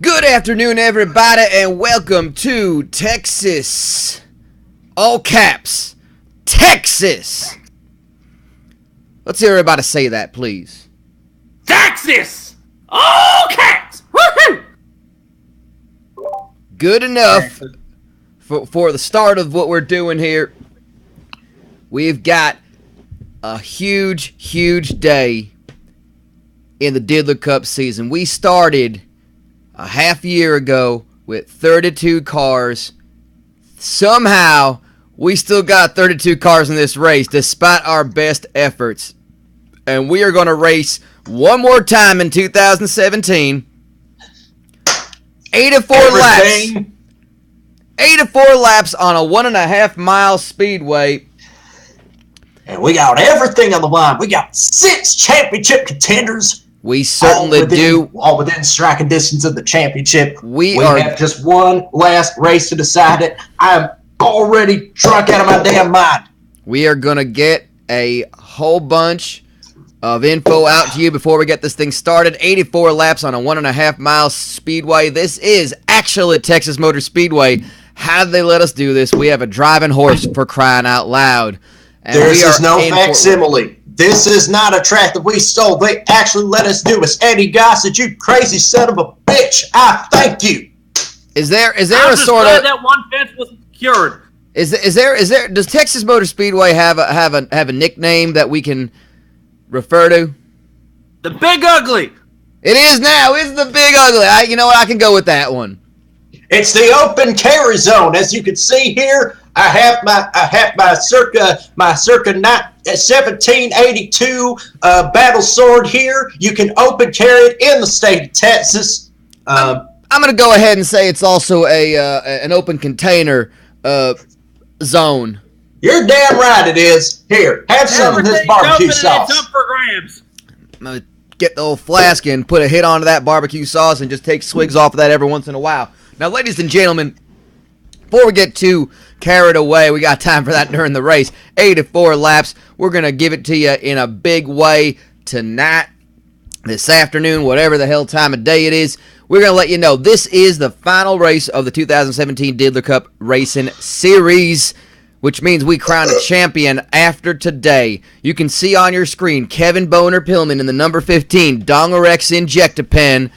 Good afternoon, everybody, and welcome to Texas. All caps, Texas. Let's hear everybody say that, please. Texas! All caps! Woohoo! Good enough for the start of what we're doing here. We've got a huge day in the Diddler Cup season. We started a half year ago with 32 cars. Somehow, we still got 32 cars in this race despite our best efforts. And we are going to race one more time in 2017. 84 laps. 84 laps on a 1.5 mile speedway. And we got everything on the line. We got 6 championship contenders. We certainly do. All within striking distance of the championship. We have just one last race to decide it. I'm already drunk out of my damn mind. We are going to get a whole bunch of info out to you before we get this thing started. 84 laps on a 1.5 mile speedway. This is actually Texas Motor Speedway. How did they let us do this? We have a driving horse, for crying out loud. And this is no facsimile. This is not a track that we stole. They actually let us do it. Eddie Gossett, you crazy son of a bitch. I thank you. Is there a sort of that one fence was cured? Is there does Texas Motor Speedway have a nickname that we can refer to? The Big Ugly. It is now. It's the Big Ugly. You know what? I can go with that one. It's the open carry zone. As you can see here, I have my circa 1782 battle sword here. You can open carry it in the state of Texas. I'm going to go ahead and say it's also an open container zone. You're damn right it is. Here, have some of this barbecue sauce. It's up for grabs. I'm going to get the old flask and put a hit onto that barbecue sauce and just take swigs off of that every once in a while. Now, ladies and gentlemen, before we get too carried away, we got time for that during the race. 84 laps. We're going to give it to you in a big way tonight, this afternoon, whatever the hell time of day it is. We're going to let you know this is the final race of the 2017 Diddler Cup Racing Series, which means we crown a champion after today. You can see on your screen Kevin Boner Pillman in the number 15 Dongerex Injectapen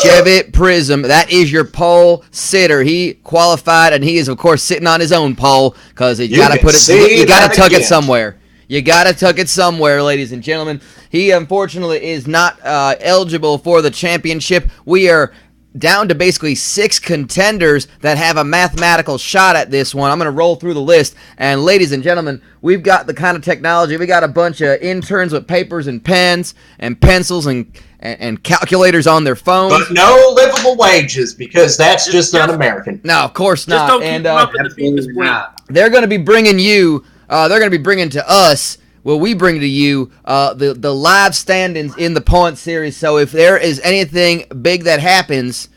Chevy Prism. That is your pole sitter. He qualified, and he is, of course, sitting on his own pole because you got to put it. You got to tuck it somewhere. You got to tuck it somewhere, ladies and gentlemen. He, unfortunately, is not eligible for the championship. We are down to basically 6 contenders that have a mathematical shot at this one. I'm going to roll through the list. And ladies and gentlemen, we've got the kind of technology. We got a bunch of interns with papers and pens and pencils and calculators on their phones. But no livable wages, because that's just un-American. No, of course not. Just don't keep them up in the Venus plant. They're going to be bringing you, they're going to be bringing to us, we bring to you the live stand-ins in the point series. So if there is anything big that happens,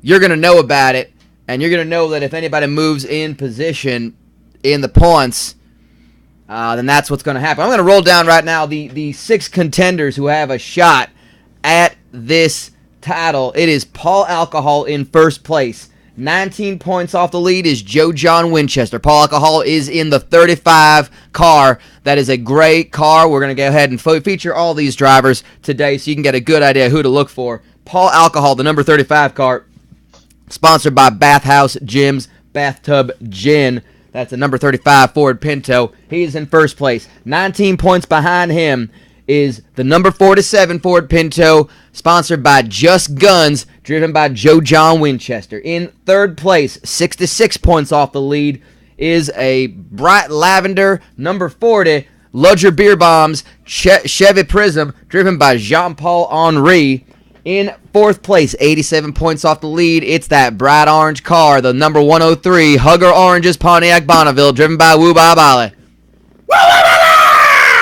you're going to know about it, and you're going to know that if anybody moves in position in the points, then that's what's going to happen. I'm going to roll down right now the 6 contenders who have a shot at this title. It is Paul Alcohol in first place. 19 points off the lead is Joe John Winchester. Paul Alcohol is in the 35 car. That is a great car. We're going to go ahead and feature all these drivers today so you can get a good idea who to look for. Paul Alcohol, the number 35 car, sponsored by Bathhouse Jim's Bathtub Gin. That's a number 35 Ford Pinto. He is in first place. 19 points behind him is the number 47 Ford Pinto, sponsored by Just Guns, driven by Joe John Winchester. In third place, 66 points off the lead, is a bright lavender number 40 Ludger Beer Bombs Chevy Prism, driven by Jean-Paul Henry. In fourth place, 87 points off the lead, it's that bright orange car, the number 103 Hugger Oranges Pontiac Bonneville, driven by Woo Bob Ollie.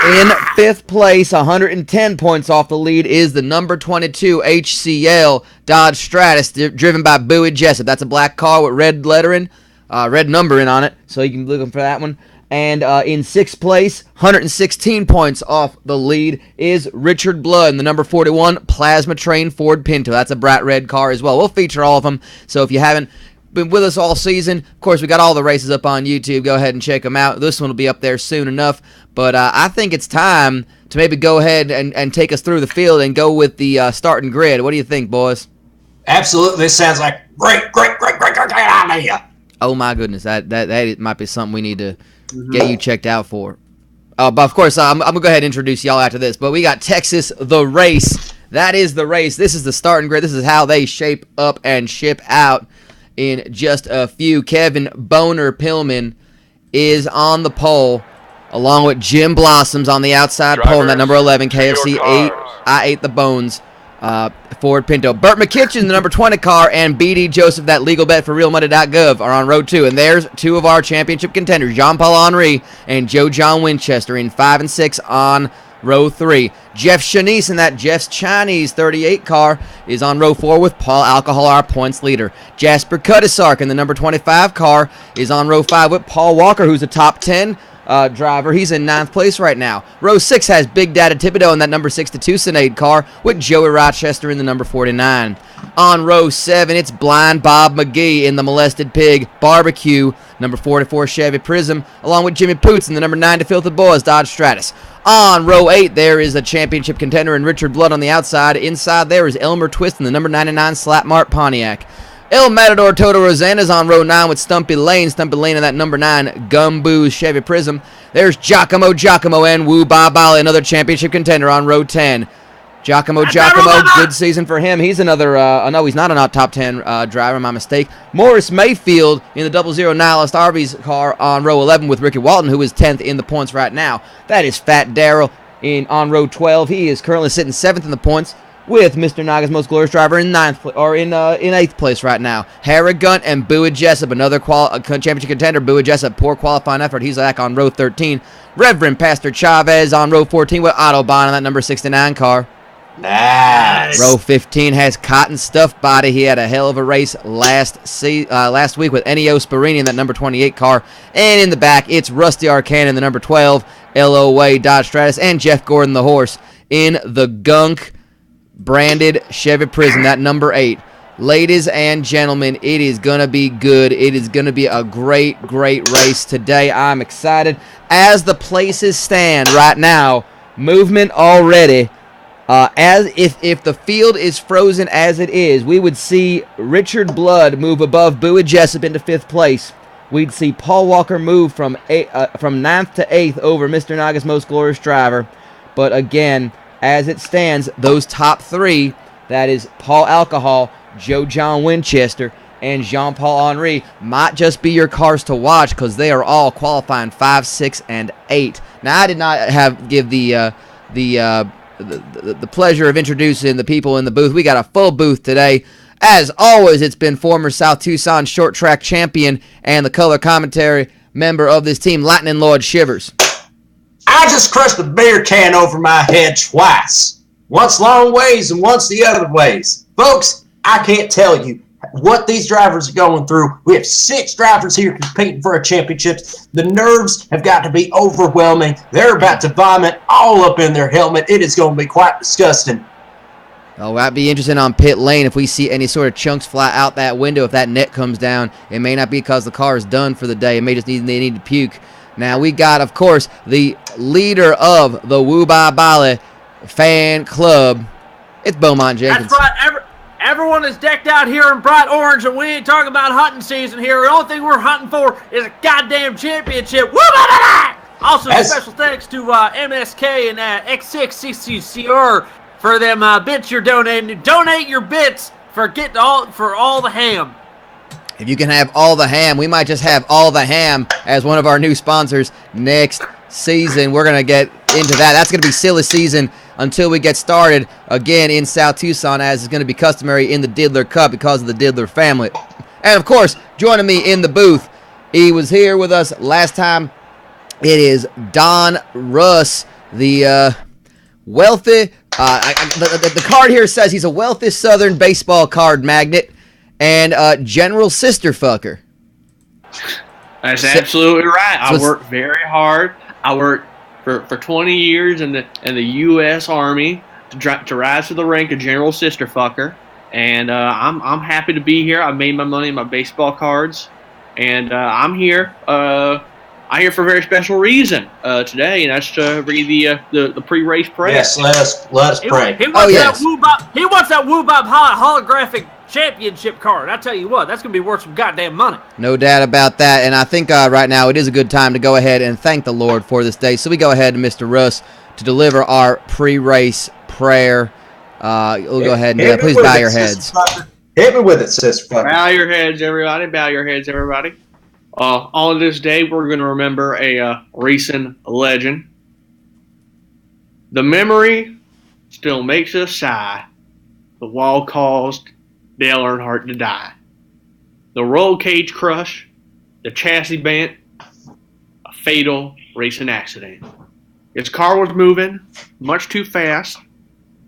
In fifth place, 110 points off the lead, is the number 22 HCL Dodge Stratus, driven by Bowie Jessup. That's a black car with red lettering, red numbering on it, so you can look for that one. And in 6th place, 116 points off the lead, is Richard Blood in the number 41 Plasma Train Ford Pinto. That's a brat red car as well. We'll feature all of them. So if you haven't been with us all season, of course, we got all the races up on YouTube. Go ahead and check them out. This one will be up there soon enough. But I think it's time to maybe go ahead and take us through the field and go with the starting grid. What do you think, boys? Absolutely. This sounds like great idea. Oh, my goodness. That might be something we need to get you checked out for. But, of course, I'm going to go ahead and introduce y'all after this. But we got Texas the Race. That is the race. This is the starting grid. This is how they shape up and ship out in just a few. Kevin Boner Pillman is on the pole, along with Jim Blossoms on the outside pole in that number 11 KFC 8. I ate the bones. Ford Pinto. Burt McKitchen, the number 20 car, and BD Joseph, that legal bet for realmoney.gov, are on row 2. And there's two of our championship contenders, Jean-Paul Henry and Joe John Winchester, in 5 and 6 on row 3. Jeff Shanice in that Jeff's Chinese 38 car is on row 4 with Paul Alcohol, our points leader. Jasper Kudisark in the number 25 car is on row 5 with Paul Walker, who's a top 10 driver. He's in 9th place right now. Row 6 has Big Data Thibodeau in that number 62 Sinead car with Joey Rochester in the number 49. On row 7, it's Blind Bob McGee in the Molested Pig Barbecue, number 44 Chevy Prism, along with Jimmy Poots in the number 9 Filthy Boys Dodge Stratus. On row 8, there is a championship contender in Richard Blood on the outside. Inside there is Elmer Twist in the number 99 Slap Mart Pontiac. El Matador Toto Rosanna's on row 9 with Stumpy Lane. Stumpy Lane in that number 9 Gumboo's Chevy Prism. There's Giacomo and Woo Ba Bali, another championship contender on row 10. Giacomo, good season for him. He's another, no, he's not a top 10 driver, my mistake. Morris Mayfield in the 00 Nihilist Arby's car on row 11 with Ricky Walton, who is 10th in the points right now. That is Fat Darrell on row 12. He is currently sitting 7th in the points, with Mr. Naga's most glorious driver in 8th place right now. Harrigan and Bowie Jessup, another championship contender. Bowie Jessup, poor qualifying effort. He's back on row 13. Reverend Pastor Chavez on row 14 with Autobahn on that number 69 car. Nice. Row 15 has Cotton Stuff Body. He had a hell of a race last week with Ennio Sparini in that number 28 car. And in the back, it's Rusty Arcana in the number 12 LOA Dodge Stratus, and Jeff Gordon the horse in the Gunk branded Chevy Prism, that number 8. Ladies and gentlemen, it is going to be good. It is going to be a great race today. I'm excited. As the places stand right now, movement already. As if the field is frozen as it is, we would see Richard Blood move above Bowie Jessup into 5th place. We'd see Paul Walker move from 9th to 8th over Mr. Naga's most glorious driver. But again, as it stands, those top 3, that is Paul Alcohol, Joe John Winchester, and Jean-Paul Henry, might just be your cars to watch because they are all qualifying 5, 6, and 8. Now, I did not give the pleasure of introducing the people in the booth. We got a full booth today. As always, it's been former South Tucson short track champion and the color commentary member of this team, Lightning Lord Shivers. I just crushed the beer can over my head twice. Once long ways and once the other ways. Folks, I can't tell you what these drivers are going through. We have 6 drivers here competing for a championship. The nerves have got to be overwhelming. They're about to vomit all up in their helmet. It is going to be quite disgusting. Oh, that'd be interesting on pit lane if we see any sort of chunks fly out that window. If that net comes down, it may not be because the car is done for the day. It may just they need to puke. Now, we got, of course, the leader of the Woo Ba Bali fan club. It's Beaumont Jenkins. That's right. Everyone is decked out here in bright orange, and we ain't talking about hunting season here. The only thing we're hunting for is a goddamn championship. Woo ba ba ba! Also, special thanks to MSK and X6CCCR for them bits you're donating. Donate your bits for all the ham. If you can have all the ham, we might just have all the ham as one of our new sponsors next season. We're going to get into that. That's going to be silly season until we get started again in South Tucson, as is going to be customary in the Diddler Cup because of the Diddler family. And, of course, joining me in the booth, he was here with us last time. It is Don Russ, the wealthy, the card here says he's a wealthy Southern baseball card magnate and general sister fucker. That's absolutely right. I worked very hard. I worked for 20 years in the U.S. Army to rise to the rank of General Sisterfucker, and I'm happy to be here. I made my money in my baseball cards, and I'm here. I'm here for a very special reason today, and that's to read the pre-race prayer. Yes, let us pray. He wants that Woo Bop holographic championship card. I tell you what, that's going to be worth some goddamn money. No doubt about that, and I think right now it is a good time to go ahead and thank the Lord for this day. So we go ahead to Mr. Russ to deliver our pre-race prayer. We'll go ahead and please bow your heads. Hit me with it, sister. Bow your heads, everybody. Bow your heads, everybody. On this day, we're going to remember a recent legend. The memory still makes us sigh. The wall caused Dale Earnhardt to die. The roll cage crush, the chassis bent, a fatal racing accident. His car was moving much too fast,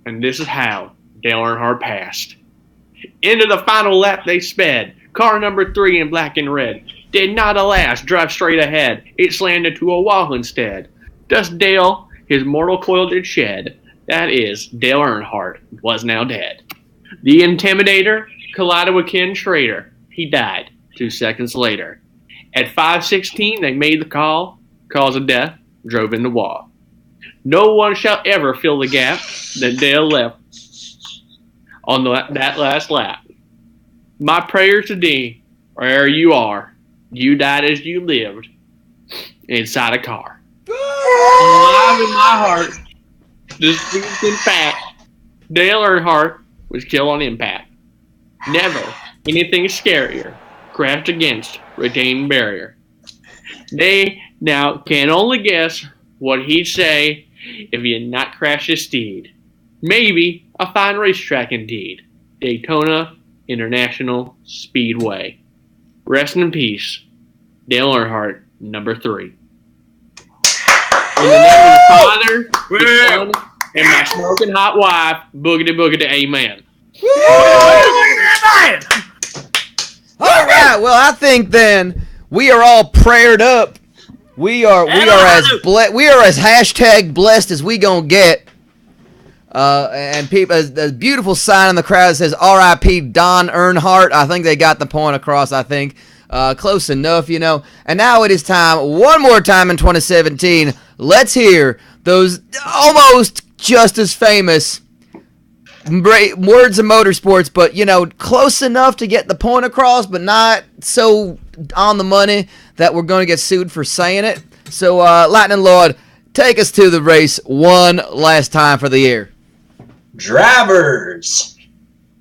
and this is how Dale Earnhardt passed. Into the final lap they sped. Car number 3 in black and red did not, alas, drive straight ahead. It slammed into a wall instead. Thus Dale his mortal coil did shed. That is, Dale Earnhardt was now dead. The Intimidator collided with Ken Schrader. He died 2 seconds later. At 5:16, they made the call. Cause of death drove in the wall. No one shall ever fill the gap that Dale left on that last lap. My prayers to thee, wherever you are, you died as you lived inside a car. Alive in my heart, distinct in fact, Dale Earnhardt was killed on impact. Never anything scarier crashed against retaining barrier. They now can only guess what he'd say if he had not crashed his steed. Maybe a fine racetrack indeed. Daytona International Speedway. Rest in peace, Dale Earnhardt, number 3. In the name of the Father, the Son, and my smoking hot wife, boogity boogity, amen. All right, well, I think then we are all prayered up. We are as hashtag blessed as we gonna get. And people, a beautiful sign in the crowd that says R.I.P. Don Earnhardt. I think they got the point across. I think close enough, you know. And now it is time, one more time in 2017. Let's hear those almost just as famous words of motorsports, but you know, close enough to get the point across, but not so on the money that we're going to get sued for saying it. So, Lightning Lord, take us to the race one last time for the year. Drivers,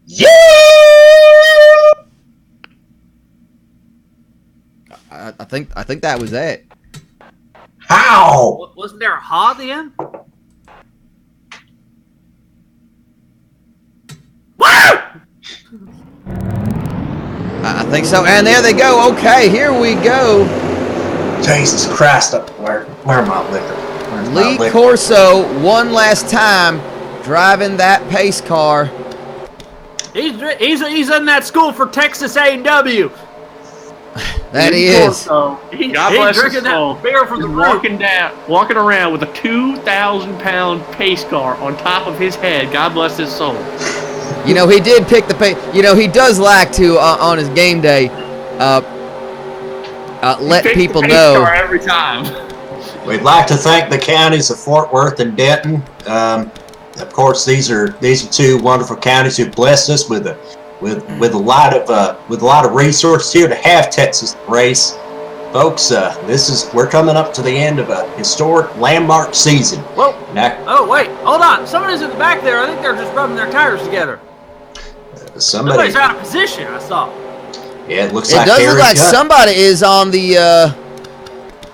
yeah! I think that was it. How? Wasn't there a ha at the end? I think so. And there they go. Okay, here we go. Jesus Christ! Where my liquor? Lee Corso, one last time, driving that pace car. He's in that school for Texas A&W. That he is. God bless drinking that beer from the walking around with a 2,000-pound pace car on top of his head. God bless his soul. You know, he did pick the pace. You know, he does like to on his game day let people know. Every time. We'd like to thank the counties of Fort Worth and Denton. Of course, these are two wonderful counties who blessed us with a lot of resources here to have Texas race, folks. We're coming up to the end of a historic landmark season. Whoa! Wait, hold on. Somebody's in the back there. I think they're just rubbing their tires together. Somebody's out of position. I saw. Yeah, it looks like Harry look like Gunn. Somebody is on the.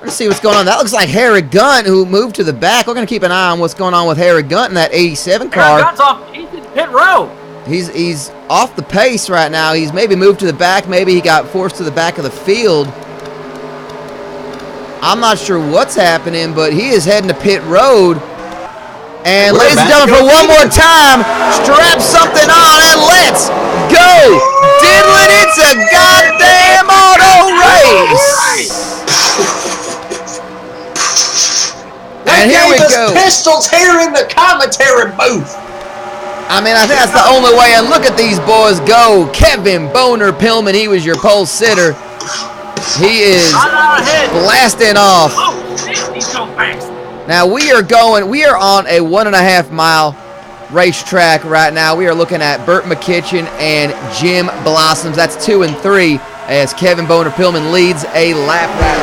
Let's see what's going on. That looks like Harry Gunn, who moved to the back. We're going to keep an eye on what's going on with Harry Gunn in that 87 car. Harry Gunn's off. He's in pit row. He's off the pace right now. He's maybe moved to the back. Maybe he got forced to the back of the field. I'm not sure what's happening, but he is heading to pit road. And ladies and gentlemen, for one more time, strap something on and let's go! Diddler, it's a goddamn auto race! And here we go. Pistols here in the commentary booth. I mean, I think that's the only way. And look at these boys go. Kevin Boner Pillman, he was your pole sitter. He is blasting off. Now we are on a 1.5 mile racetrack right now. We are looking at Burt McKitchen and Jim Blossoms. That's 2 and 3 as Kevin Boner Pillman leads a lap right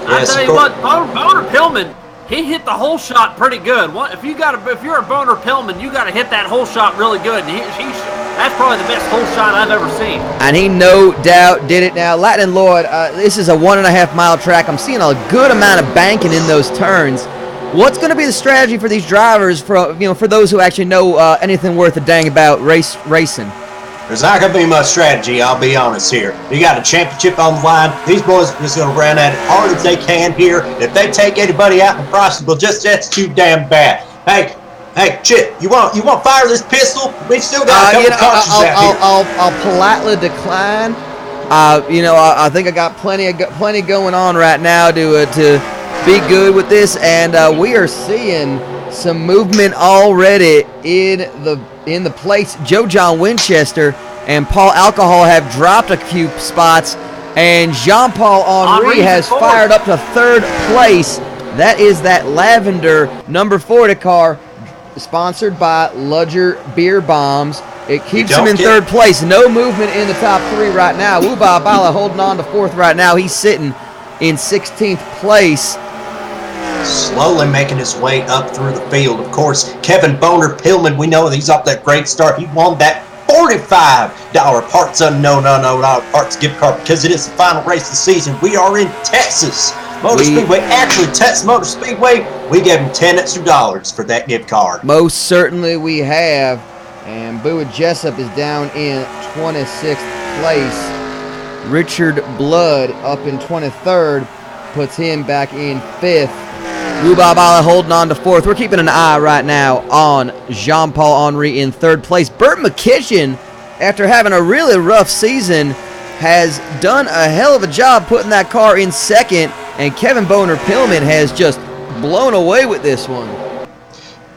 now. I tell you what, Boner Pillman, he hit the hole shot pretty good. If you're a Boner Pillman, you got to hit that hole shot really good. And that's probably the best hole shot I've ever seen. And he no doubt did it. Now, Latin and Lloyd, this is a 1.5 mile track. I'm seeing a good amount of banking in those turns. What's going to be the strategy for these drivers, for those who actually know anything worth a dang about racing? There's not going to be much strategy, I'll be honest here. You got a championship on the line. These boys are just going to run at it hard as they can here. If they take anybody out in the process, well, that's too damn bad. Hey, Chip, you want to fire this pistol? We still got a couple cautions out here. I'll politely decline. I think I got plenty going on right now to be good with this, and we are seeing some movement already in the place. Joe John Winchester and Paul Alcohol have dropped a few spots, and Jean-Paul Henry has fired up to 3rd place. That is that lavender number 40 car, sponsored by Ludger Beer Bombs. It keeps him in 3rd place. No movement in the top 3 right now. Wuba Bala holding on to 4th right now. He's sitting in 16th place. Slowly making his way up through the field. Of course, Kevin Boner Pillman, we know he's off that great start. He won that $45 Parts Unknown Parts gift card because it is the final race of the season. We are in Texas Motor Speedway. Actually, Texas Motor Speedway, we gave him $10 extra for that gift card. Most certainly we have. And Boo Jessup is down in 26th place. Richard Blood up in 23rd. Puts him back in 5th. Rubabala holding on to 4th. We're keeping an eye right now on Jean-Paul Henry in 3rd place. Burt McKitchen, after having a really rough season, has done a hell of a job putting that car in 2nd, and Kevin Boner Pillman has just blown away with this one.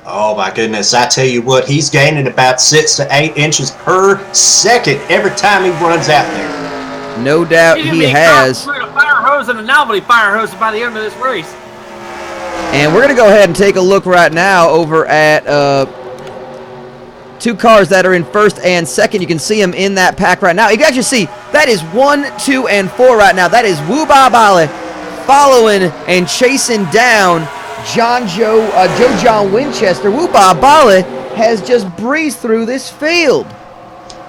Oh my goodness, I tell you what, he's gaining about 6 to 8 inches per second every time he runs out there. No doubt he has. A fire hose and a novelty fire hose by the end of this race. And we're going to go ahead and take a look right now over at 2 cars that are in 1st and 2nd. You can see them in that pack right now. You can actually see that is 1, 2, and 4 right now. That is Wubabale following and chasing down Joe John Winchester. Wubabale has just breezed through this field.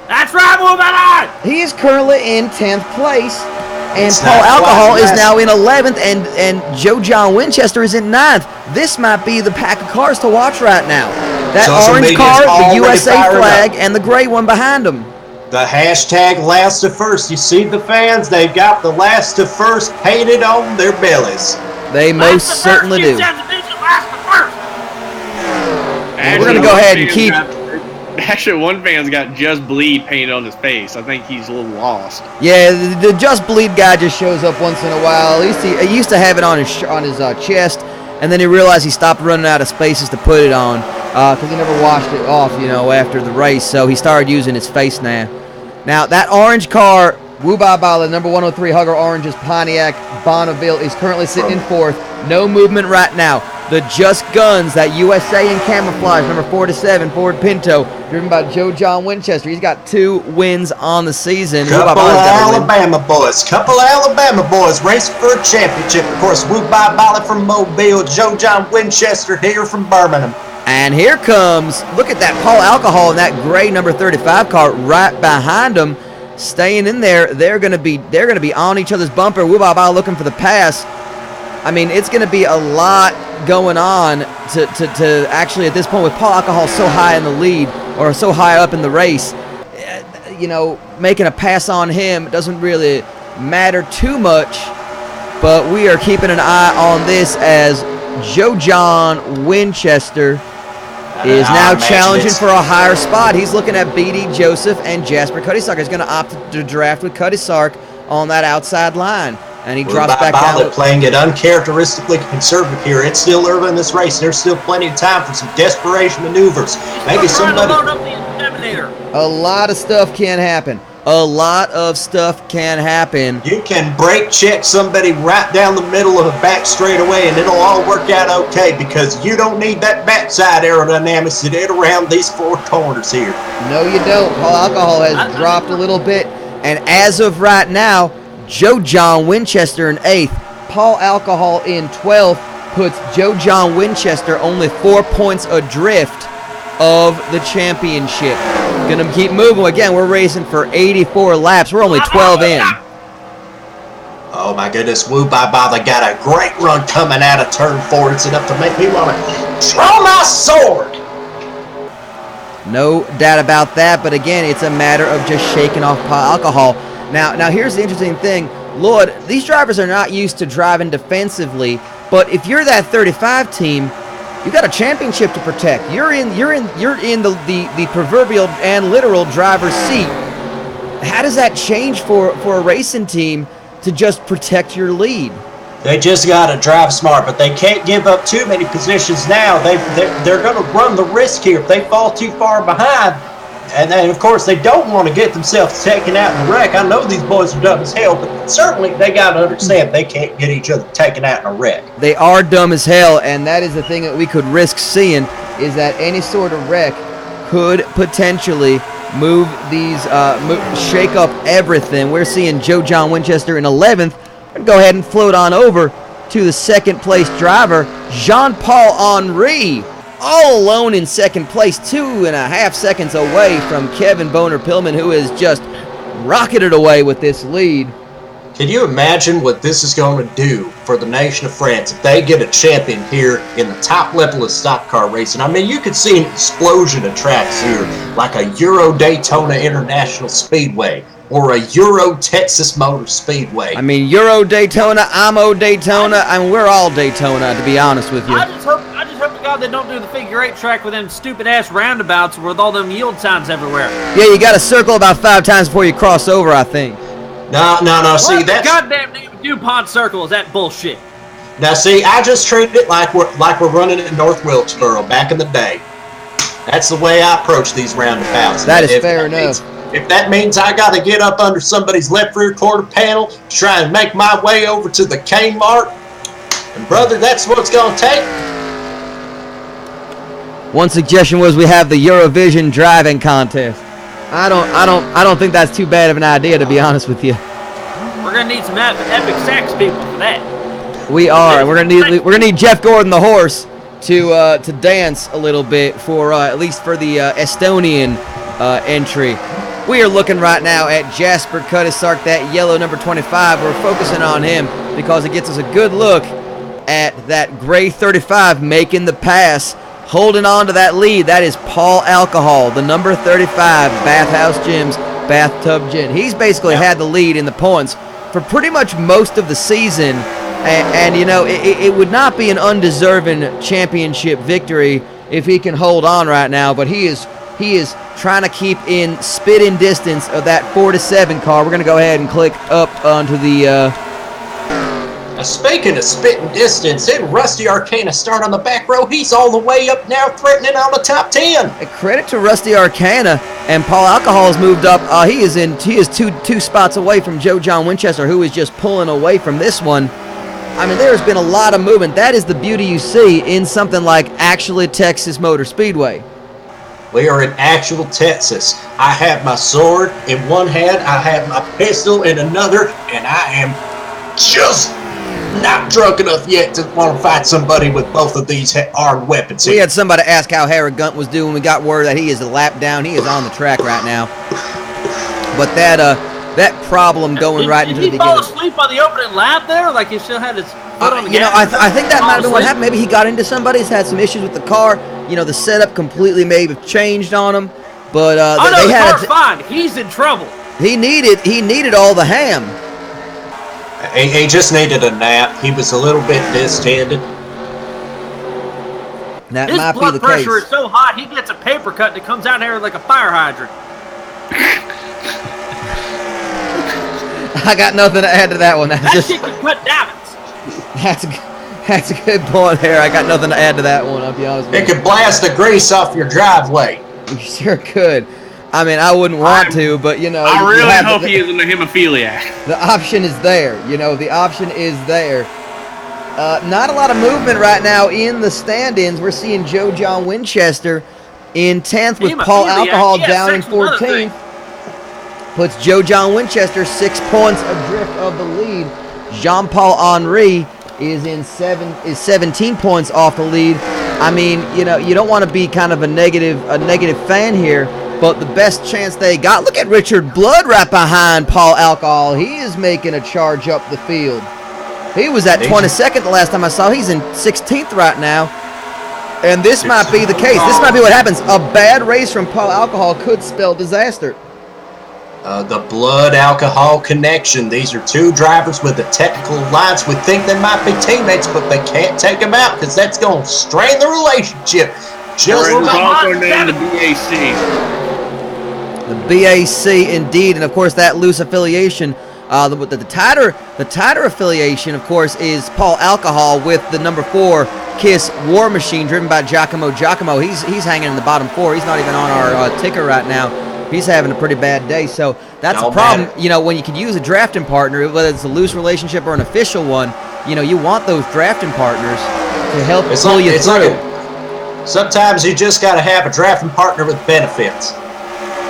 That's right, Wubabale! He is currently in 10th place. And Paul Alcohol is now in 11th, and Joe John Winchester is in 9th. This might be the pack of cars to watch right now. That orange car, the USA flag, and the gray one behind them. The hashtag last to first. You see the fans, they've got the last to first painted on their bellies. They most certainly do. We're going to go ahead and keep... Actually, one fan's got Just Bleed painted on his face. I think he's a little lost. Yeah, the Just Bleed guy just shows up once in a while. At least he used to have it on his chest, and then he realized he stopped running out of spaces to put it on because he never washed it off, after the race. So he started using his face now. Now, that orange car, Wubabala, number 103 Hugger Orange's Pontiac Bonneville, is currently sitting in 4th. No movement right now. The Just Guns, that USA in camouflage, number 47 Ford Pinto, driven by Joe John Winchester. He's got 2 wins on the season. Couple of Alabama boys racing for a championship. Of course, Wubabala from Mobile, Joe John Winchester here from Birmingham. And here comes, look at that Paul Alcohol in that gray number 35 car right behind him, staying in there. They're gonna be on each other's bumper. Wubabala looking for the pass. I mean, it's going to be a lot going on to actually, at this point, with Paul Alcohol so high in the lead or so high up in the race, making a pass on him doesn't really matter too much. But we are keeping an eye on this as Joe John Winchester is now challenging for a higher spot. He's looking at BD Joseph and Jasper Cuddy Sark. He's going to opt to draft with Cuddy Sark on that outside line. And he drops back down. They're playing it uncharacteristically conservative here. It's still early in this race. There's still plenty of time for some desperation maneuvers. Maybe somebody. Load up the Intimidator. A lot of stuff can happen. A lot of stuff can happen. You can brake check somebody right down the middle of a back straightaway, and it'll all work out okay because you don't need that backside aerodynamics to get around these 4 corners here. No, you don't. Paul Alcohol has dropped a little bit, and as of right now, Joe John Winchester in 8th. Paul Alcohol in 12th puts Joe John Winchester only 4 points adrift of the championship. Gonna keep moving. Again, we're racing for 84 laps. We're only 12 in. Oh my goodness, woo bye. They got a great run coming out of turn 4. It's enough to make me want to draw my sword. No doubt about that, but again, it's a matter of just shaking off Paul Alcohol. Now here's the interesting thing. Lord, these drivers are not used to driving defensively, but if you're that 35 team, you got a championship to protect. You're in the proverbial and literal driver's seat. How does that change for a racing team to just protect your lead? They just got to drive smart, but they can't give up too many positions now. They're going to run the risk here if they fall too far behind. And then, of course, they don't want to get themselves taken out in a wreck. I know these boys are dumb as hell, but certainly they got to understand they can't get each other taken out in a wreck. They are dumb as hell, and that is the thing that we could risk seeing, is that any sort of wreck could potentially move these, shake up everything. We're seeing Joe John Winchester in 11th. I'd go ahead and float on over to the second place driver, Jean-Paul Henry. All alone in second place, 2.5 seconds away from Kevin Boner-Pillman, who has just rocketed away with this lead. Can you imagine what this is going to do for the nation of France if they get a champion here in the top level of stock car racing? I mean, you could see an explosion of tracks here, like a Euro Daytona International Speedway or a Euro Texas Motor Speedway. I mean, Euro Daytona, IMO Daytona, I mean, we're all Daytona, to be honest with you. I just hope to God they don't do the figure 8 track with them stupid ass roundabouts with all them yield signs everywhere. Yeah, you got to circle about 5 times before you cross over, I think. No. See, that's goddamn name of DuPont Circle is that bullshit. Now, see, I just treated it like we're running in North Wilkesboro back in the day. That's the way I approach these roundabouts. That is fair enough. If that means I got to get up under somebody's left rear quarter panel to try and make my way over to the Kmart, and brother, that's what it's going to take. One suggestion was we have the Eurovision driving contest. I don't think that's too bad of an idea, to be honest with you. We're gonna need some epic sax people for that. We are. We're gonna need Jeff Gordon the horse to dance a little bit for at least for the Estonian entry. We are looking right now at Jasper Cuddy Sark, that yellow number 25. We're focusing on him because it gets us a good look at that gray 35 making the pass. Holding on to that lead, that is Paul Alcohol, the number 35, Bathhouse Gym's Bathtub Gin. He's basically had the lead in the points for pretty much most of the season, and you know, it would not be an undeserving championship victory if he can hold on right now, but he is trying to keep in spitting distance of that 4-7 car. We're going to go ahead and click up onto the... Speaking of spitting distance, didn't Rusty Arcana start on the back row? He's all the way up now, threatening on the top 10. A credit to Rusty Arcana, and Paul Alcohol has moved up. He is two spots away from Joe John Winchester, who is just pulling away from this one. I mean, there's been a lot of movement. That is the beauty you see in something like actually Texas Motor Speedway. We are in actual Texas. I have my sword in one hand, I have my pistol in another, and I am just not drunk enough yet to want to fight somebody with both of these armed weapons here. We had somebody ask how Harry Gunt was doing. We got word that he is a lap down. He is on the track right now. But that problem going right into the beginning. Did he fall asleep on the opening lap there? Like he still had his foot on the gas? You know, I think that might have been what happened. Maybe he got into somebody. He's had some issues with the car. You know, the setup completely may have changed on him. But the car's fine. He's in trouble. He needed all the ham. He just needed a nap. He was a little bit distended. That His might be blood the pressure case. is so hot, he gets a paper cut that comes out here like a fire hydrant. I got nothing to add to that one. That shit can cut diamonds. That's a good point there. I got nothing to add to that one, I'll be honest with It you. could blast the grease off your driveway. You sure could. I mean, I wouldn't want to, but you know. I you really have hope he isn't a hemophiliac. The option is there. You know, the option is there. Not a lot of movement right now in the stand-ins. We're seeing Joe John Winchester in 10th with Paul Alcohol down in 14th. Puts Joe John Winchester 6 points adrift of the lead. Jean-Paul Henry is 17 points off the lead. I mean, you know, you don't want to be kind of a negative fan here, but the best chance they got. Look at Richard Blood right behind Paul Alcohol. He is making a charge up the field. He was at 22nd the last time I saw. He's in 16th right now. And this might be the case. This might be what happens. A bad race from Paul Alcohol could spell disaster. The blood alcohol connection. These are two drivers with the technical alliance. We think they might be teammates, but they can't take them out because that's going to strain the relationship. Just also named the BAC. The BAC indeed, and of course that loose affiliation. The tighter affiliation, of course, is Paul Alcohol with the number 4 Kiss War Machine, driven by Giacomo. He's hanging in the bottom 4. He's not even on our ticker right now. He's having a pretty bad day, so that's a problem. You know, when you can use a drafting partner, whether it's a loose relationship or an official one, you know, you want those drafting partners to help pull you through. Sometimes you just got to have a drafting partner with benefits.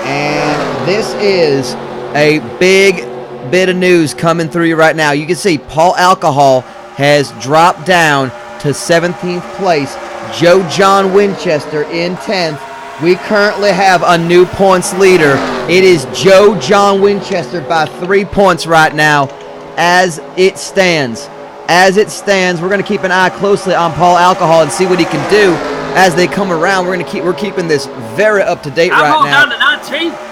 And this is a big bit of news coming through you right now. You can see Paul Alcohol has dropped down to 17th place. Joe John Winchester in 10th. We currently have a new points leader. It is Joe John Winchester by 3 points right now as it stands. As it stands, we're going to keep an eye closely on Paul Alcohol and see what he can do as they come around. We're keeping this very up to date right now. I'm down to 19th.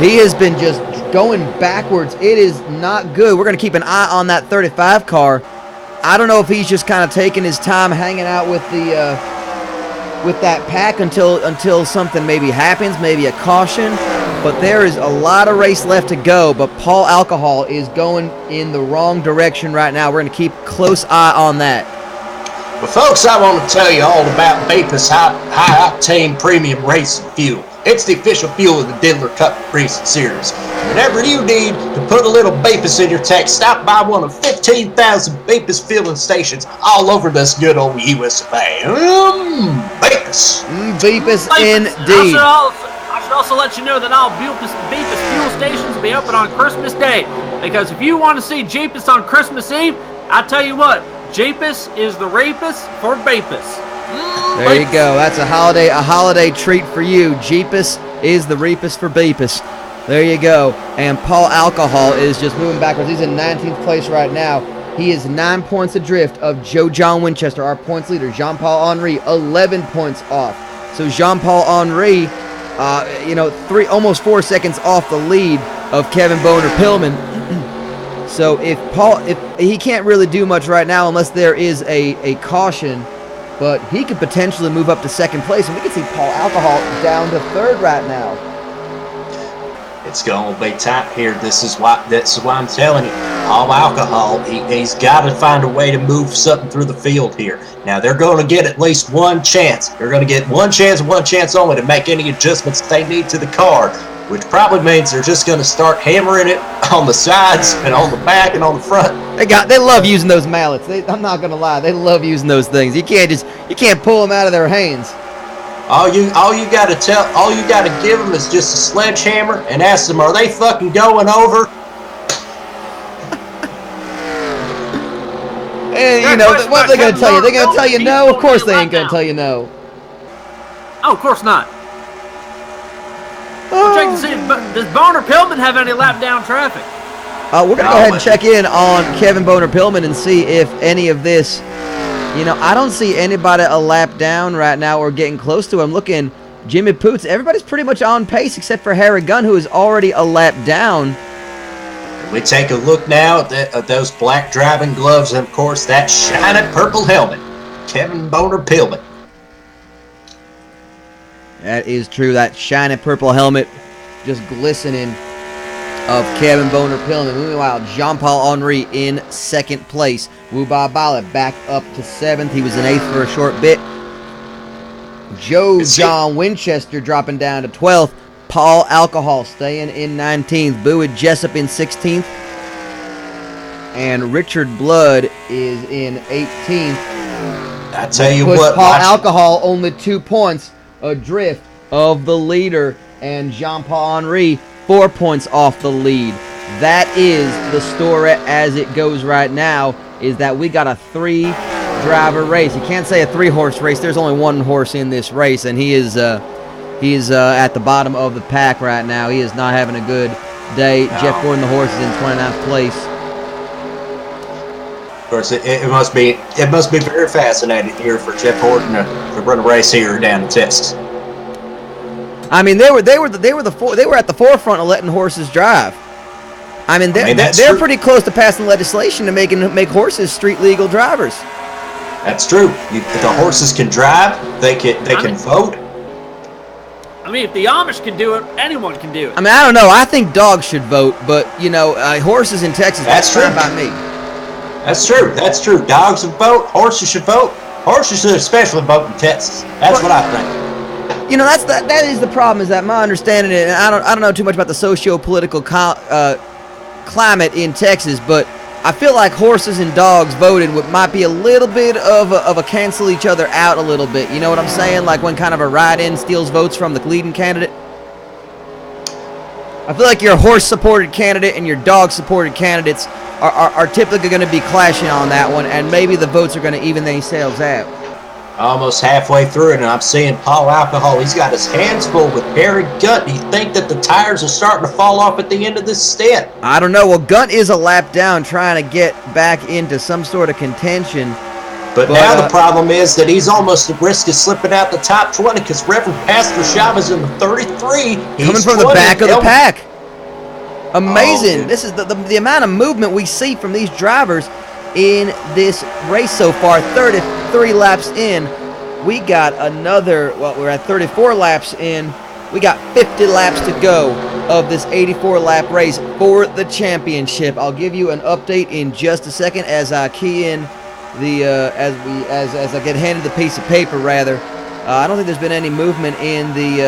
He has been just going backwards. It is not good. We're going to keep an eye on that 35 car. I don't know if he's just kind of taking his time hanging out with the with that pack until something maybe happens, maybe a caution. But there is a lot of race left to go. But Paul Alcohol is going in the wrong direction right now. We're going to keep close eye on that. Well, folks, I want to tell you all about Vapus High Octane Premium Racing Fuel. It's the official fuel of the Diddler Cup Racing Series. Whenever you need to put a little Vapus in your tank, stop by one of 15,000 Vapus filling stations all over this good old US of A. Vapus. Vapus indeed. I should also let you know that all Vapus fuel stations will be open on Christmas Day. Because if you want to see Jeepus on Christmas Eve, I tell you what, Jeepus is the rapus for Vapus. There you go. That's a holiday treat for you. Jeepus is the Reapus for Beepus. There you go. And Paul Alcohol is just moving backwards. He's in 19th place right now. He is 9 points adrift of Joe John Winchester, our points leader. Jean-Paul Henry, 11 points off. So Jean-Paul Henry, almost 4 seconds off the lead of Kevin Boner-Pillman. So if he can't really do much right now unless there is a caution. But he could potentially move up to 2nd place, and we could see Paul Alcohol down to 3rd right now. It's going to be tight here. That's why I'm telling you, Paul Alcohol, he's got to find a way to move something through the field here. Now, they're going to get at least one chance. They're going to get one chance only to make any adjustments they need to the car, which probably means they're just going to start hammering it on the sides and on the back and on the front. They love using those mallets. I'm not gonna lie, they love using those things. You can't pull them out of their hands. All you gotta give them is just a sledgehammer and ask them, are they fucking going over? And what are they gonna tell you? They're gonna tell you no. Of course they ain't gonna tell you no. Oh, of course not. We're checking to see does Boner-Pillman have any lap down traffic? We're going to go ahead and check in on Kevin Boner-Pillman and see if any of this, I don't see anybody a lap down right now or getting close to him. Looking, Jimmy Poots, everybody's pretty much on pace except for Harry Gunn, who is already a lap down. We take a look now at those black driving gloves and, of course, that shiny purple helmet. Kevin Boner Pillman. That is true. That shiny purple helmet just glistening of Kevin Boner Pillman. Meanwhile, Jean-Paul Henry in second place. Wu Ba Bala back up to 7th. He was in 8th for a short bit. John Winchester dropping down to 12th. Paul Alcohol staying in 19th. Bowie Jessup in 16th. And Richard Blood is in 18th. I tell you Puts what, Paul Alcohol only 2 points adrift of the leader, and Jean-Paul Henry 4 points off the lead. That is the story as it goes right now, is that we got a 3-driver race. You can't say a 3-horse race. There's only 1 horse in this race, and he is at the bottom of the pack right now. He is not having a good day. No. Jeff Gordon, the horse, is in 29th place. Of course, it must be very fascinating here for Jeff Gordon to run a race here down in Texas. I mean, they were at the forefront of letting horses drive. I mean, they're pretty close to passing legislation to make horses street legal drivers. That's true. If the horses can drive, they can vote. I mean, if the Amish can do it, anyone can do it. I mean, I don't know. I think dogs should vote, but horses in Texas. That's true. Fine by me. That's true. That's true. Dogs should vote. Horses should vote. Horses should especially vote in Texas. That's what I think. That is the problem. Is that my understanding? And I don't know too much about the socio-political climate in Texas, but I feel like horses and dogs voting might be a little bit of a cancel each other out a little bit. You know what I'm saying? Like when kind of a ride-in steals votes from the leading candidate. I feel like your horse-supported candidate and your dog-supported candidates are typically going to be clashing on that one, and maybe the votes are going to even themselves out. Almost halfway through it, and I'm seeing Paul Alcohol. He's got his hands full with Barry Gunt. Do you think that the tires are starting to fall off at the end of this stint? I don't know. Well, Gunt is a lap down trying to get back into some sort of contention. But now the problem is that he's almost at risk of slipping out the top 20 because Reverend Pastor Chavez in the 33. Coming from the back of the pack. Amazing. This is the amount of movement we see from these drivers in this race so far. 33 laps in. We got another, we're at 34 laps in. We got 50 laps to go of this 84-lap race for the championship. I'll give you an update in just a second as I key in the as I get handed the piece of paper rather. I don't think there's been any movement in the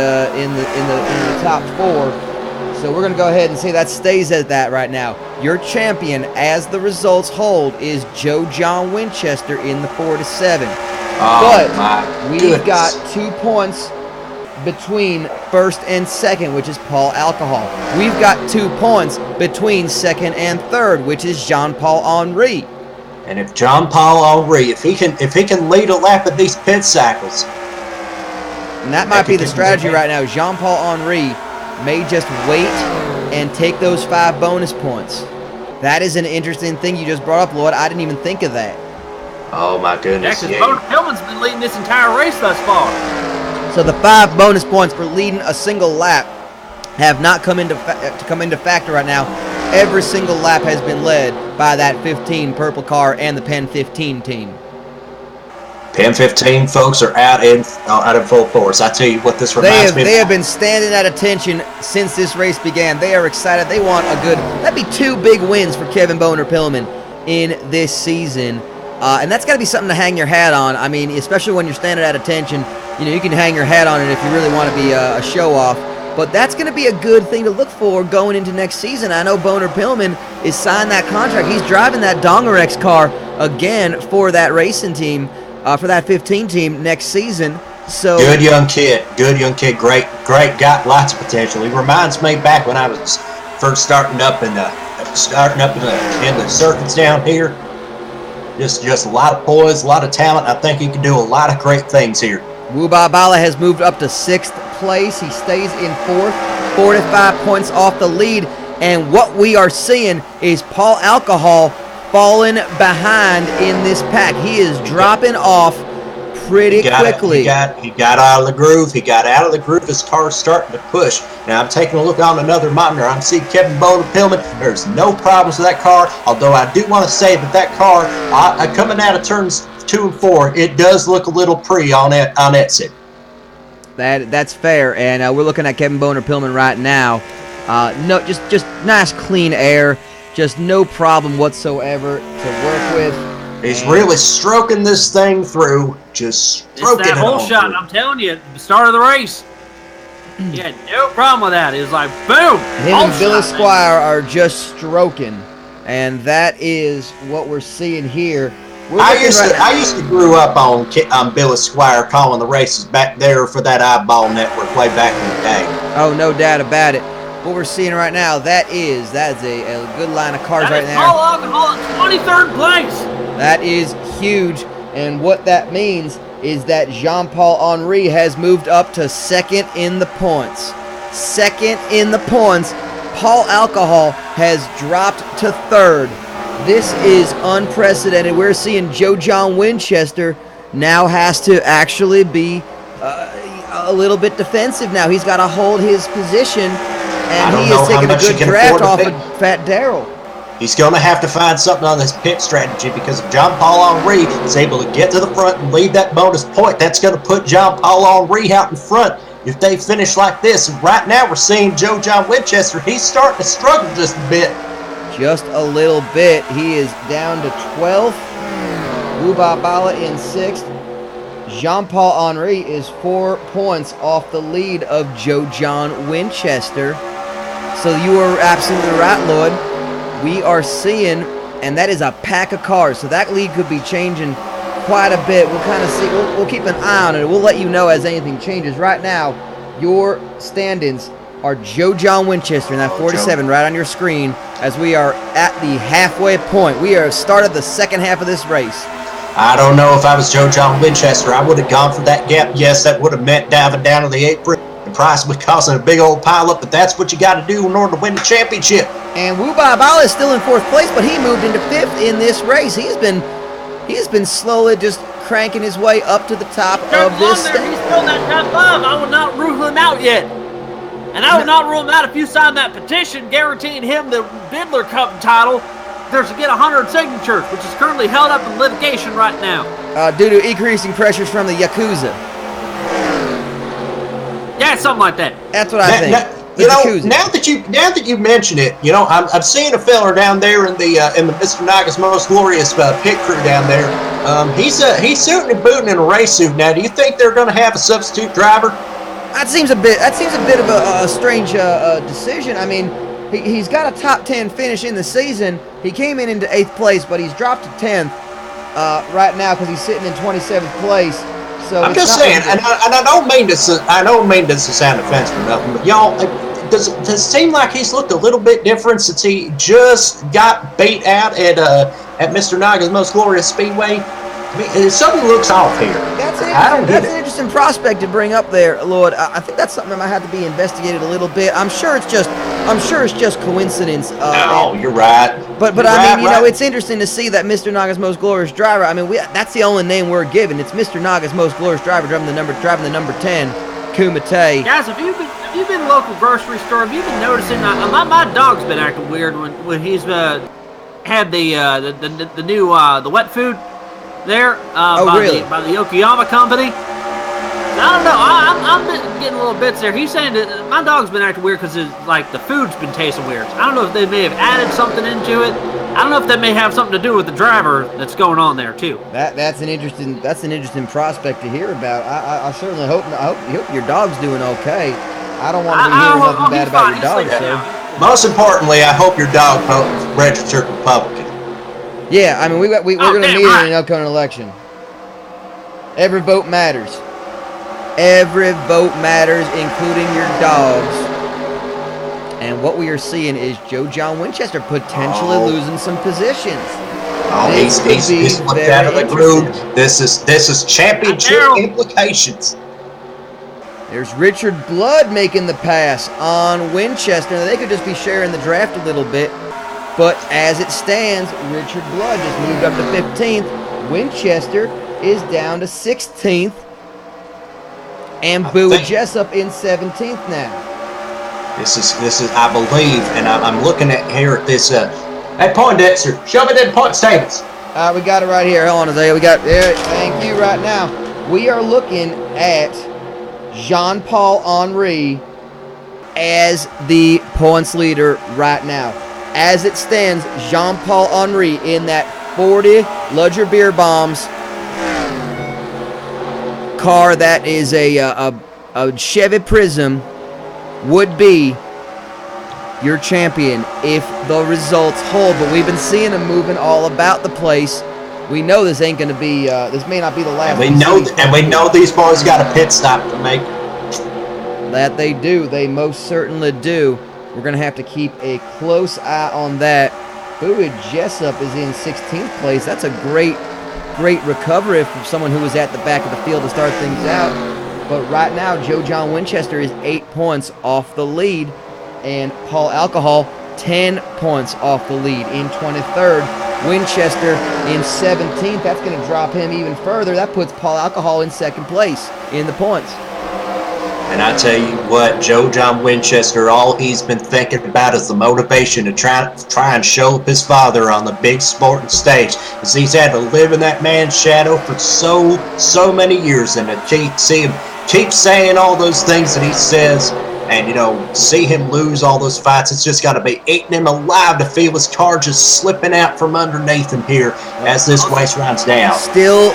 top 4. So we're going to go ahead and say that stays at that right now. Your champion, as the results hold, is Joe John Winchester in the 4-7. But we've got 2 points between first and second, which is Paul Alcohol. We've got 2 points between second and third, which is Jean-Paul Henry. And if Jean-Paul Henry, if he can lead a lap at these pit cycles, and that might be the strategy right now. Jean-Paul Henry may just wait and take those 5 bonus points. That is an interesting thing you just brought up, Lloyd. I didn't even think of that. Oh my goodness! Yeah, because Pillman's been leading this entire race thus far. So the 5 bonus points for leading a single lap have not come into factor right now. Every single lap has been led by that 15 purple car and the Pen 15 team. Pen 15 folks are out in full force. I tell you what, this reminds me of. They have been standing at attention since this race began. They are excited. They want that'd be 2 big wins for Kevin Boner Pillman in this season. And that's got to be something to hang your hat on. I mean, especially when you're standing at attention, you can hang your hat on it if you really want to be a show-off. But that's going to be a good thing to look for going into next season. I know Boner Pillman is signed that contract. He's driving that Dongerex car again for that racing team. For that 15 team next season. So good young kid, great, got lots of potential. He reminds me back when I was first starting up in the circuits down here. Just a lot of poise, a lot of talent. I think he can do a lot of great things here. Wu Ba Bala has moved up to 6th place. He stays in 4th, 45 points off the lead. And what we are seeing is Paul Alcohol falling behind in this pack. He is dropping off pretty quickly. He got out of the groove. His car's starting to push. Now I'm taking a look on another monitor. I'm seeing Kevin Boner Pillman. There's no problems with that car. Although I do want to say that car coming out of turns 2 and 4, it does look a little pretty on Etsy. That's fair, and we're looking at Kevin Boner Pillman right now. No, just nice clean air, just no problem whatsoever to work with. He's really stroking this thing through, just stroking it's that whole shot. through. I'm telling you, at the start of the race, he had no problem with that. It was like boom. Him and Billy Squire are just stroking, and that is what we're seeing here. I used to grew up on Billy Squire calling the races back there for that Eyeball Network way back in the day. Oh, no doubt about it. What we're seeing right now, that's a good line of cars right there. Paul Alcohol in 23rd place. That is huge, and what that means is that Jean-Paul Henry has moved up to second in the points. Second in the points. Paul Alcohol has dropped to third. This is unprecedented. We're seeing Joe John Winchester now has to actually be a little bit defensive now. He's got to hold his position, and he is taking a good draft off of Fat Darrell. He's going to have to find something on his pit strategy, because if John Paul Henry is able to get to the front and lead that bonus point, that's going to put John Paul Henry out in front if they finish like this. And right now we're seeing Joe John Winchester. He's starting to struggle just a bit. Just a little bit. He is down to 12th. Bubabala in 6th. Jean-Paul Henry is 4 points off the lead of Joe John Winchester. So you are absolutely right, Lloyd. We are seeing, and that is a pack of cars. So that lead could be changing quite a bit. We'll kind of see. We'll keep an eye on it. We'll let you know as anything changes. Right now, your stand-ins are Joe John Winchester in that 47 right on your screen, as we are at the halfway point. We are started the second half of this race. I don't know if I was Joe John Winchester. I would have gone for that gap. Yes, that would have meant diving down to the apron and possibly causing a big old pileup, but that's what you got to do in order to win the championship. And Bubabala is still in 4th place, but he moved into 5th in this race. He's been slowly just cranking his way up to the top of this thing. He's still in that top 5. I would not rule him out yet. And I would not rule him out if you sign that petition guaranteeing him the Diddler Cup title. There's to get 100 signatures, which is currently held up in litigation right now. Due to increasing pressures from the Yakuza. Yeah, something like that. That's what I think. Now that you mention it, I'm seeing a feller down there in the Mr. Naga's Most Glorious pit crew down there. He's suiting and booting in a race suit now. Do you think they're going to have a substitute driver? That seems a bit of a strange decision. I mean, he's got a top 10 finish in the season. He came in into 8th place, but he's dropped to 10th right now because he's sitting in 27th place. So I'm just saying, and I don't mean to sound offensive or nothing, but y'all, does it seem like he's looked a little bit different since he just got beat out at Mr. Naga's Most Glorious Speedway? I mean, something looks off here. That's an interesting prospect to bring up there, Lord. I think that's something that might have to be investigated a little bit. I'm sure it's just coincidence. You're right. But I mean, it's interesting to see that Mr. Naga's Most Glorious Driver. I mean, that's the only name we're given. It's Mr. Naga's Most Glorious Driver driving the number 10, Kumite. Guys, if you've been to a local grocery store, have you been noticing? My dog's been acting weird when he's had the new wet food there by the Yokoyama company. I don't know. I'm getting little bits there. He's saying that my dog's been acting weird because the food's been tasting weird. I don't know if they may have added something into it. I don't know if that may have something to do with the driver that's going on there too. That's an interesting prospect to hear about. I certainly hope your dog's doing okay. I don't want to be hearing nothing bad about your dog. So. Most importantly, I hope your dog votes registered Republican. Yeah, I mean we're going to meet in an upcoming election. Every vote matters. Every vote matters, including your dogs. And what we are seeing is Joe John Winchester potentially losing some positions. He's looked out of the groove. This is championship implications. There's Richard Blood making the pass on Winchester. Now, they could just be sharing the draft a little bit. But as it stands, Richard Blood just moved up to 15th. Winchester is down to 16th. And Boo Jessup in 17th now. This is I believe, and I'm looking at here at this. Hey, Poindexter, show me them point tables. We got it right here. Hold on, Isaiah. We got it. Thank you. Right now, we are looking at Jean-Paul Henry as the points leader right now. As it stands, Jean-Paul Henry in that 40 Ludger Beer Bombs car that is a Chevy Prism would be your champion if the results hold. But we've been seeing him moving all about the place. We know this ain't going to be, this may not be the last. And we know these boys got a pit stop to make. That they do. They most certainly do. We're going to have to keep a close eye on that. Bowie Jessup is in 16th place. That's a great recovery from someone who was at the back of the field to start things out. But right now, Joe John Winchester is 8 points off the lead, and Paul Alcohol 10 points off the lead in 23rd. Winchester in 17th. That's going to drop him even further. That puts Paul Alcohol in 2nd place in the points. And I tell you what, Joe John Winchester, all he's been thinking about is the motivation to try and show up his father on the big sporting stage. Because he's had to live in that man's shadow for so many years. And to see him keep saying all those things that he says, and, you know, see him lose all those fights, it's just got to be eating him alive to feel his car just slipping out from underneath him here as this race runs down. Still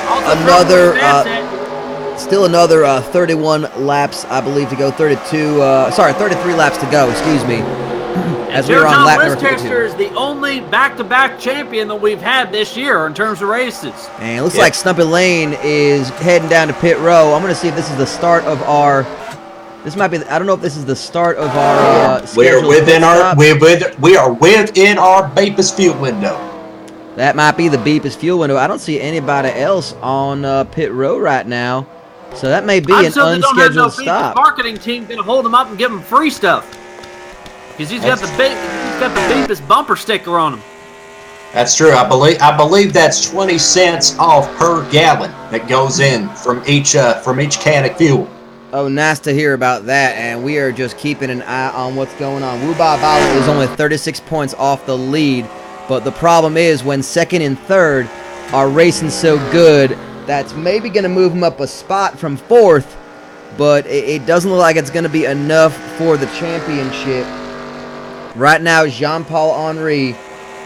another 31 laps, I believe, to go. 33 laps to go, excuse me. As we were on lap number 52. Winchester is the only back-to-back champion that we've had this year in terms of races. And it looks like Stumpy Lane is heading down to pit row. I'm going to see if this is the start of our... This might be... I don't know if this is the start of our we are within our Bapus fuel window. That might be the Bapus fuel window. I don't see anybody else on pit row right now. So that may be an unscheduled stop. The marketing team going to hold him up and give him free stuff because he's got the Bapus bumper sticker on him. That's true. I believe that's 20 cents off per gallon that goes in from each can of fuel. Oh, nice to hear about that. And we are just keeping an eye on what's going on. Wubai Violet is only 36 points off the lead, but the problem is when 2nd and 3rd are racing so good. That's maybe going to move him up a spot from 4th, but it doesn't look like it's going to be enough for the championship. Right now, Jean-Paul Henry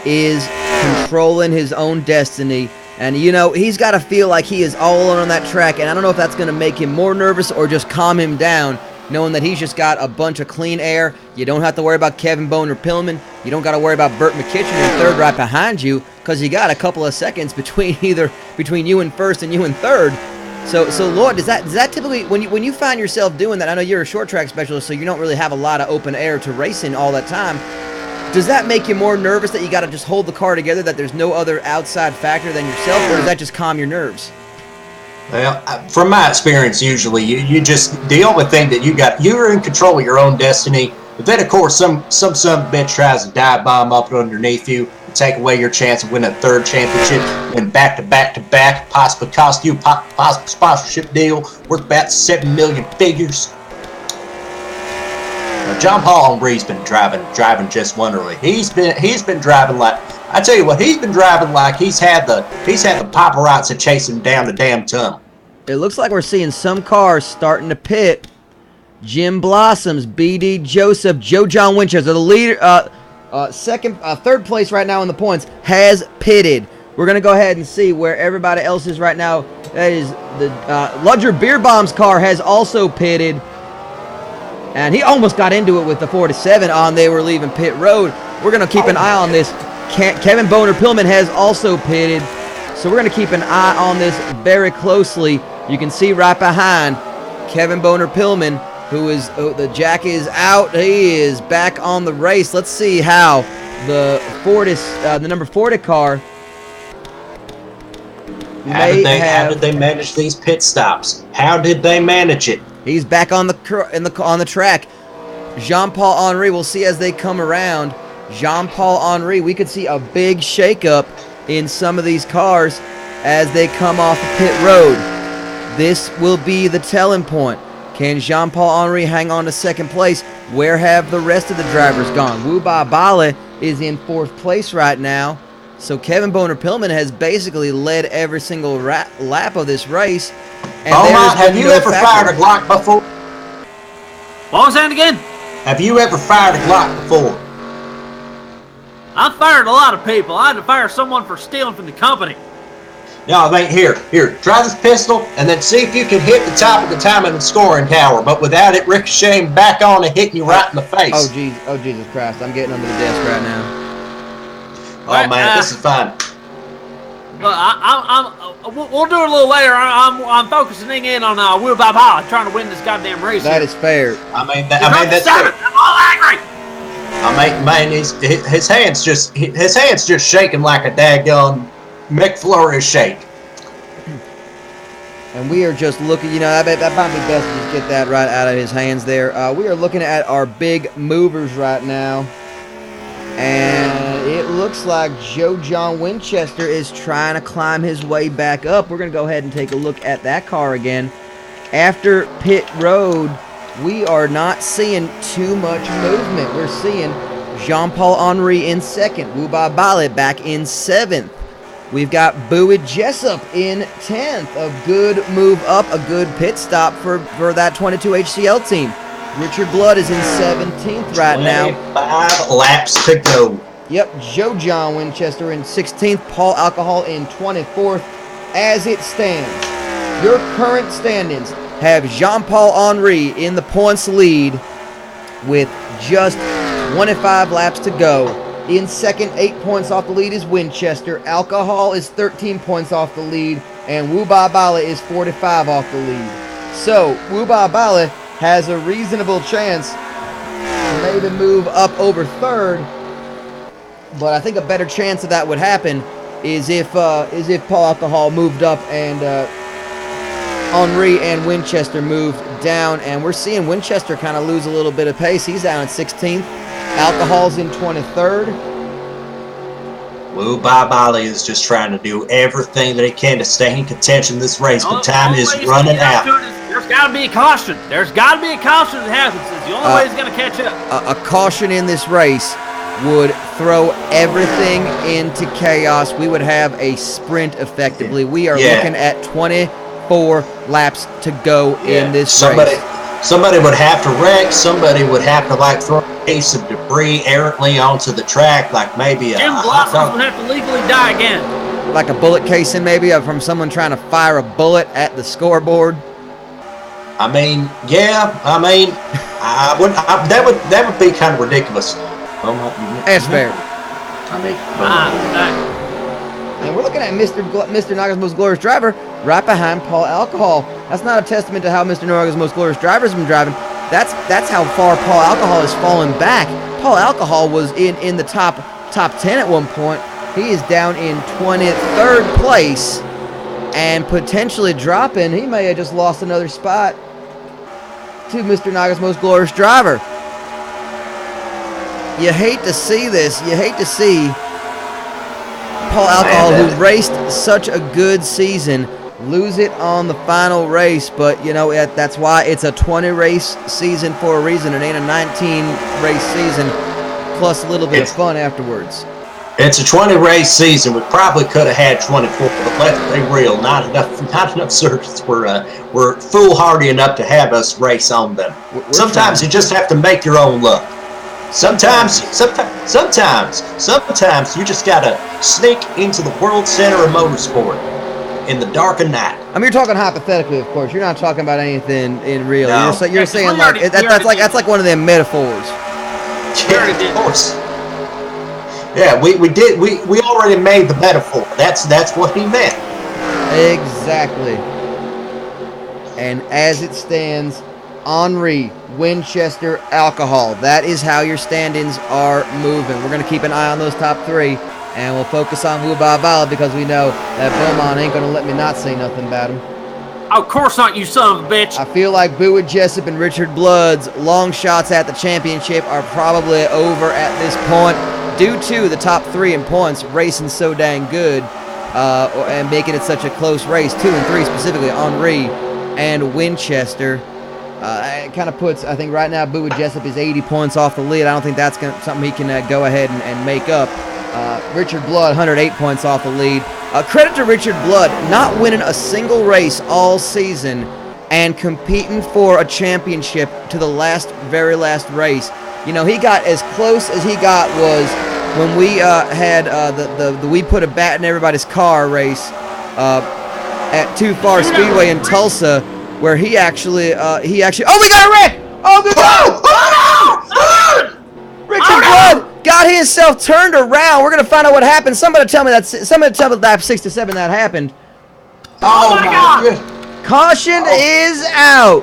is controlling his own destiny, and, you know, he's got to feel like he is all alone on that track, and I don't know if that's going to make him more nervous or just calm him down, knowing that he's just got a bunch of clean air. You don't have to worry about Kevin Boner-Pillman. You don't got to worry about Burt McKitchen in 3rd right behind you, because you got a couple of seconds between you and 1st and you and 3rd. So Lloyd, does that typically, when you find yourself doing that, I know you're a short track specialist, so you don't really have a lot of open air to race in all that time. Does that make you more nervous that you got to just hold the car together, that there's no other outside factor than yourself, or does that just calm your nerves? Well, from my experience, usually you just, the only thing that you're in control of your own destiny. But then, of course, some bitch tries to dive bomb up underneath you, take away your chance of winning a 3rd championship, win back-to-back, possibly cost you a possible sponsorship deal worth about 7 million figures. Now, John Paul Henry's been driving just wonderfully. He's been driving like, I tell you what, he's been driving like he's had the paparazzi chasing him down the damn tunnel. It looks like we're seeing some cars starting to pit. Jim Blossoms, B.D. Joseph, Joe John Winchester, the leader, 3rd place right now in the points, has pitted. We're going to go ahead and see where everybody else is right now. That is the Ludger Beer Bombs car has also pitted. And he almost got into it with the 47 on. They were leaving pit road. We're going to keep an eye on this. Kevin Boner-Pillman has also pitted. So we're going to keep an eye on this very closely. You can see right behind Kevin Boner-Pillman, who is, the jack is out. He is back on the race. Let's see how the number 40 car how did they manage these pit stops? How did they manage it? He's back on the track. Jean-Paul Henry, we'll see as they come around. Jean-Paul Henry, we could see a big shakeup in some of these cars as they come off the pit road. This will be the telling point. Can Jean-Paul Henry hang on to 2nd place? Where have the rest of the drivers gone? Wubai Bale is in 4th place right now. So Kevin Boner-Pillman has basically led every single lap of this race. And Beaumont, have you ever fired a Glock before? What was that again? Have you ever fired a Glock before? I fired a lot of people. I had to fire someone for stealing from the company. No, I mean, here, try this pistol, and then see if you can hit the top of the timing scoring tower, but without it ricocheting back on and hitting you right in the face. Oh, Jesus Christ. I'm getting under the desk right now. Oh, man, this is fun. We'll do it a little later. I'm focusing in on Will Bob trying to win this goddamn race. That is fair. I mean, that's fair. I'm all angry. I mean, man, his hands just shaking like a daggone McFlurry shake. And we are just looking, that might be best to just get that right out of his hands there. We are looking at our big movers right now. And it looks like Joe John Winchester is trying to climb his way back up. We're going to go ahead and take a look at that car again. After pit road, we are not seeing too much movement. We're seeing Jean-Paul Henry in second. Wuba Bale back in seventh. We've got Bowie Jessup in 10th. A good move up, a good pit stop for that 22 HCL team. Richard Blood is in 17th right now. 5 laps to go. Yep, Joe John Winchester in 16th. Paul Alcohol in 24th. As it stands, your current standings have Jean-Paul Henry in the points lead with just 25 laps to go. In second, 8 points off the lead is Winchester. Alcohol is 13 points off the lead. And Wuba Bala is 45 off the lead. So, Wuba Bala has a reasonable chance to maybe move up over third. But I think a better chance of that would happen is if Paul Alcohol moved up and Henry and Winchester moved down. And we're seeing Winchester kind of lose a little bit of pace. He's down at 16th. Alcohol's in 23rd. Wuba Bali is just trying to do everything that he can to stay in contention this race, but time is running out. There's got to be a caution. There's got to be a caution that happens. It's the only way he's going to catch up. A caution in this race would throw everything into chaos. We would have a sprint effectively. We are looking at 24 laps to go in this race. Somebody would have to wreck. Somebody would have to throw a piece of debris errantly onto the track, like maybe a Jim Blossoms would have to legally die again. Like a bullet casing, maybe from someone trying to fire a bullet at the scoreboard. I mean, yeah. I mean, that would be kind of ridiculous. That's fair. I mean, and we're looking at Mr. Naga's Most Glorious Driver right behind Paul Alcohol. That's not a testament to how Mr. Naga's Most Glorious Driver has been driving. That's how far Paul Alcohol has fallen back. Paul Alcohol was in the top 10 at one point. He is down in 23rd place and potentially dropping. He may have just lost another spot to Mr. Naga's Most Glorious Driver. You hate to see this. You hate to see Paul Alcohol, who raced such a good season, lose it on the final race. But, that's why it's a 20-race season for a reason. It ain't a 19-race season, plus a little bit of fun afterwards. It's a 20-race season. We probably could have had 24, but let's be real, not enough circuits were foolhardy enough to have us race on them. Sometimes you just have to make your own luck. Sometimes you just gotta sneak into the World Center of Motorsport in the dark of night. I mean, you're talking hypothetically, of course. You're not talking about anything in real. No. You're saying that's like one of them metaphors. Yeah, of course. Yeah, we already made the metaphor. That's what he meant. Exactly. And as it stands, Henry, Winchester, Alcohol. That is how your standings are moving. We're going to keep an eye on those top three, and we'll focus on Wuba Bala because we know that Beaumont ain't going to let me not say nothing about him. Of course not, you son of a bitch. I feel like Bowie Jessup and Richard Blood's long shots at the championship are probably over at this point due to the top three in points racing so dang good and making it such a close race. 2 and 3 specifically, Henry and Winchester. It kind of puts, I think right now, Bowie Jessup is 80 points off the lead. I don't think that's something he can go ahead and make up. Richard Blood, 108 points off the lead. Credit to Richard Blood, not winning a single race all season and competing for a championship to the very last race. You know, he got as close as he got was when we had the We Put a Bat in Everybody's Car race at Too Far Speedway in Tulsa, where he actually oh, we got a wreck! Oh, good God! Richard Blood got himself turned around. We're gonna find out what happened. Somebody tell me lap 67 that happened. Oh my God! Caution is out.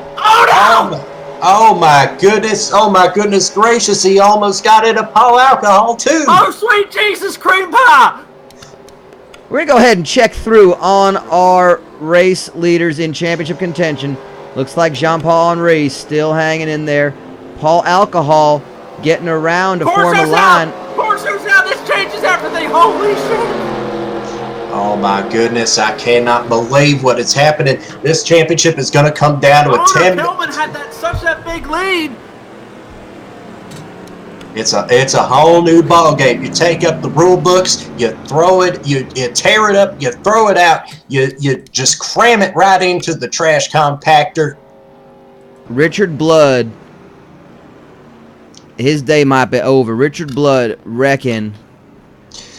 Oh my goodness! Oh my goodness gracious! He almost got into Paul Alcohol too. Oh sweet Jesus, cream pie! We're gonna go ahead and check through on our race leaders in championship contention. Looks like Jean-Paul Henry still hanging in there. Paul Alcohol getting around to form a line. Course who's out? This changes everything. Holy shit! Oh my goodness, I cannot believe what is happening. This championship is going to come down to a 10. Pillman had that big lead. It's a whole new ball game. You take up the rule books, you throw it, you tear it up, you throw it out, you just cram it right into the trash compactor. Richard Blood, his day might be over. Richard Blood wrecking.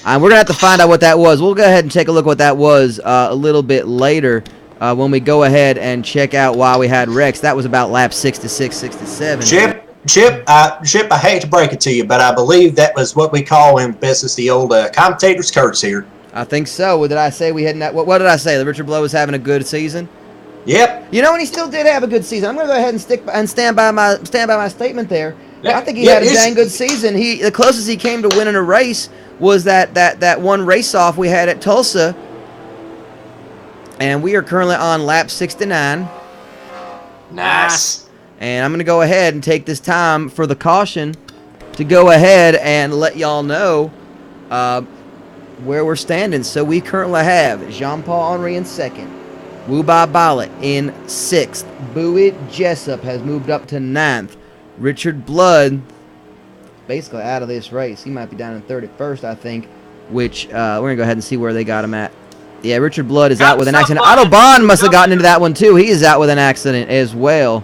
We're going to have to find out what that was. We'll go ahead and take a look at what that was a little bit later when we go ahead and check out why we had wrecks. That was about lap 66, 67. Chip, I hate to break it to you, but I believe that was what we call in business the old commentator's curse here. I think so. What did I say? What did I say? That Richard Blood was having a good season? Yep. You know, and he still did have a good season. I'm going to go ahead and stand by my statement there. Yeah, I think he had a dang good season. The closest he came to winning a race was that one race-off we had at Tulsa. And we are currently on lap 69. Nice. And I'm going to go ahead and take this time for the caution to go ahead and let y'all know where we're standing. So we currently have Jean-Paul Henry in second. Wubai Bala in sixth. Bowie Jessup has moved up to ninth. Richard Blood basically out of this race. He might be down in 31st, I think, which we're going to go ahead and see where they got him at. Yeah, Richard Blood is out with an accident. Otto Bond must have gotten into that one, too. He is out with an accident as well.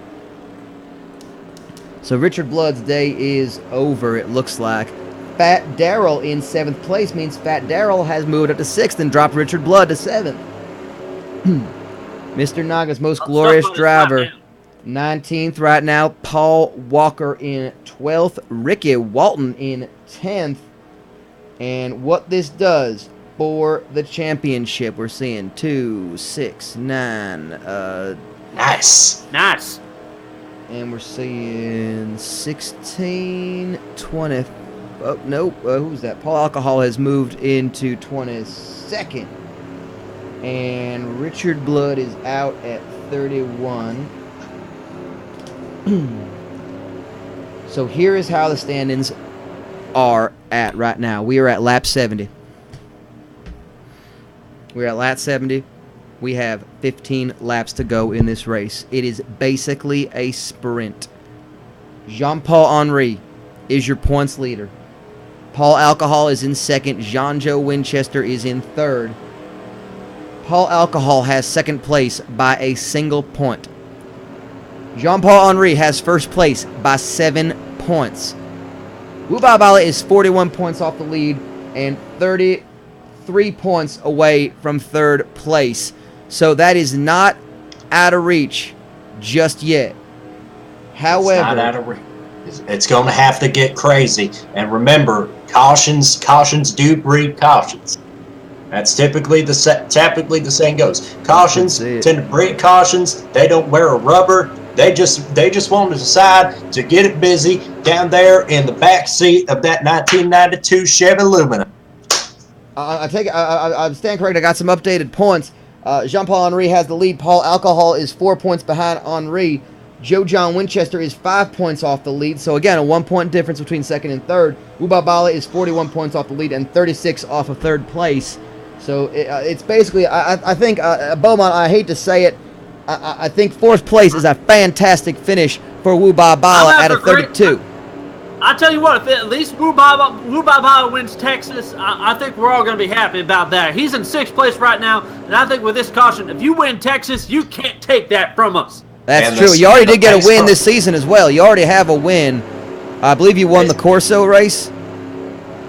So Richard Blood's day is over, it looks like. Fat Darrell in 7th place means Fat Darrell has moved up to 6th and dropped Richard Blood to 7th. Mr. Naga's most glorious driver, 19th right now. Paul Walker in 12th. Ricky Walton in 10th. And what this does for the championship, we're seeing 2, 6, 9. Nice. And we're seeing 16, 20. Oh, nope. Who's that? Paul Alcohol has moved into 22nd. And Richard Blood is out at 31. So here is how the standings are at right now. We are at lap 70. We're at lap 70. We have 15 laps to go in this race. It is basically a sprint. Jean-Paul Henry is your points leader. Paul Alcohol is in second. Jean-Joe Winchester is in third. Paul Alcohol has second place by a single point. Jean-Paul Henry has first place by 7 points. Wubai Bala is 41 points off the lead and 33 points away from third place. So that is not out of reach just yet. However, it's not out of reach. It's going to have to get crazy. And remember, cautions do breed cautions. That's typically the saying goes. Cautions tend to breed cautions. They don't wear a rubber. They just want to decide to get it busy down there in the back seat of that 1992 Chevy Lumina. I stand correct. I got some updated points. Jean-Paul Henry has the lead. Paul Alcohol is 4 points behind Henry. Joe John Winchester is 5 points off the lead. So again, a 1 point difference between second and third. Wubai Bala is 41 points off the lead and 36 off of third place. So it's basically, I think, Beaumont, I hate to say it, I think fourth place is a fantastic finish for Wubai Bala at a 32. I tell you what, if at least Wu Baba wins Texas, I think we're all going to be happy about that. He's in 6th place right now, and I think with this caution, if you win Texas, you can't take that from us. That's true. You already did get a win this season as well. You already have a win. I believe you won the Corso race.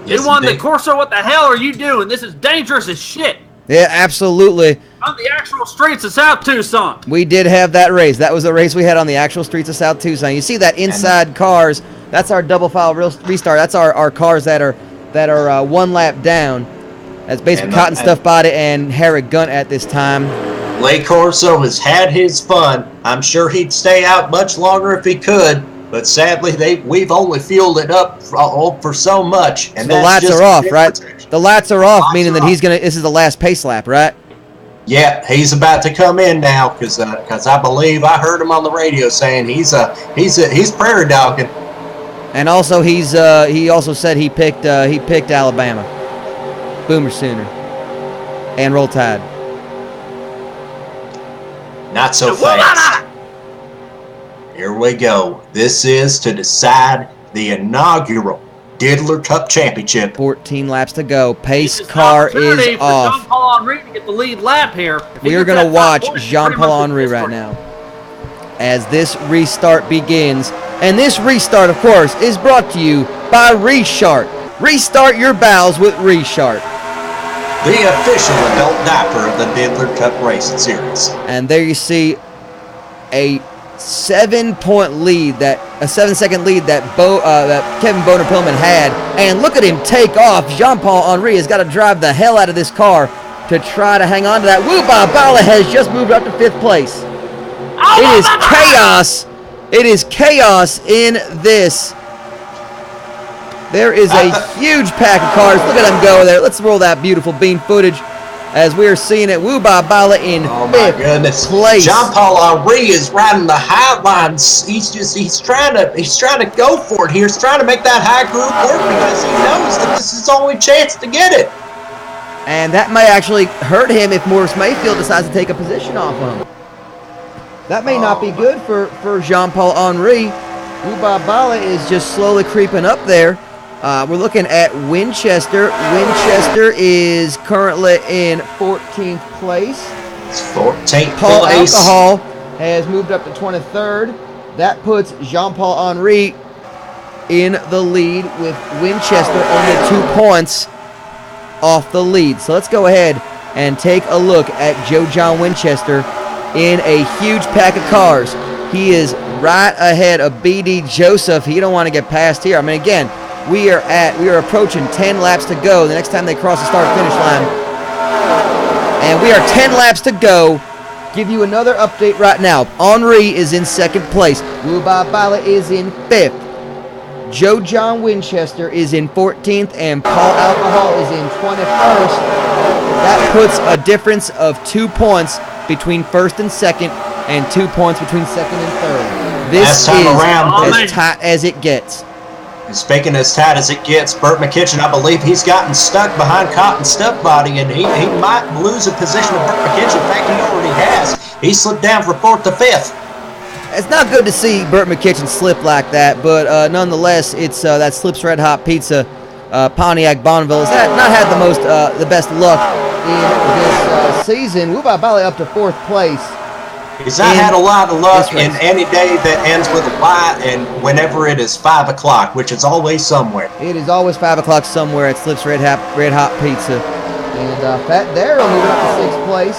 You won the Corso. What the hell are you doing? This is dangerous as shit. Yeah, absolutely. On the actual streets of South Tucson. We did have that race. That was a race we had on the actual streets of South Tucson. You see that inside cars. That's our double file restart. That's our cars that are 1 lap down. That's basically Cotton Stuff Body and Herrick Gunt at this time. Lake Corso has had his fun. I'm sure he'd stay out much longer if he could, but sadly we've only fueled it up for so much. And so the lights are off, right? The lights are off, meaning that this is the last pace lap, right? Yeah, he's about to come in now because I believe I heard him on the radio saying he's prairie dogging. And also he also said he picked Alabama, Boomer Sooner, and Roll Tide. Not so fast. Here we go. This is to decide the inaugural Diddler Cup Championship. 14 laps to go. Pace car is off. Jean-Paul Henry to get the lead lap here. We are going to watch Jean-Paul Henry right now as this restart begins. And this restart, of course, is brought to you by Reshart. Restart your bowels with Reshart. The official adult diaper of the Diddler Cup Racing Series. And there you see a 7-second lead that Kevin Boner Pillman had. And look at him take off. Jean-Paul Henry has got to drive the hell out of this car to try to hang on to that. Wu Bala has just moved up to 5th place. It is chaos. It is chaos in this. There is a huge pack of cars. Look at them go there. Let's roll that beautiful bean footage as we are seeing it. Wu Bala in 5th place. Jean-Paul Henry is riding the high lines. He's trying to go for it here. He's trying to make that high group work because he knows that this is his only chance to get it. And that may actually hurt him if Morris Mayfield decides to take a position off him. That may not be good for Jean-Paul Henry. Wu Bala is just slowly creeping up there. We're looking at Winchester. Winchester is currently in 14th place. It's 14th Paul place. Alcohol has moved up to 23rd. That puts Jean-Paul Henry in the lead with Winchester only 2 points off the lead. So let's go ahead and take a look at Joe John Winchester in a huge pack of cars. He is right ahead of BD Joseph. He don't want to get past here. I mean, again, we are approaching 10 laps to go the next time they cross the start-finish line. And we are 10 laps to go. Give you another update right now. Henry is in 2nd place. Wu Bala is in 5th. Joe John Winchester is in 14th, and Paul Alcohol is in 21st. That puts a difference of 2 points between 1st and 2nd, and 2 points between 2nd and 3rd. This is as tight as it gets. And speaking as tight as it gets, Burt McKitchen, I believe he's gotten stuck behind Cotton Stuff Body, and he might lose a position to Burt McKitchen. In fact, he already has. He slipped down from 4th to 5th. It's not good to see Burt McKitchen slip like that, but nonetheless, it's that Slips Red Hot Pizza, Pontiac Bonneville has not had the best luck in this season. Wu Bala up to 4th place. He's not had a lot of luck in any day that ends with a Y, and whenever it is 5 o'clock, which is always somewhere. It is always 5 o'clock somewhere at Slips Red Hot Pizza. And Fat Darrell moving up to 6th place.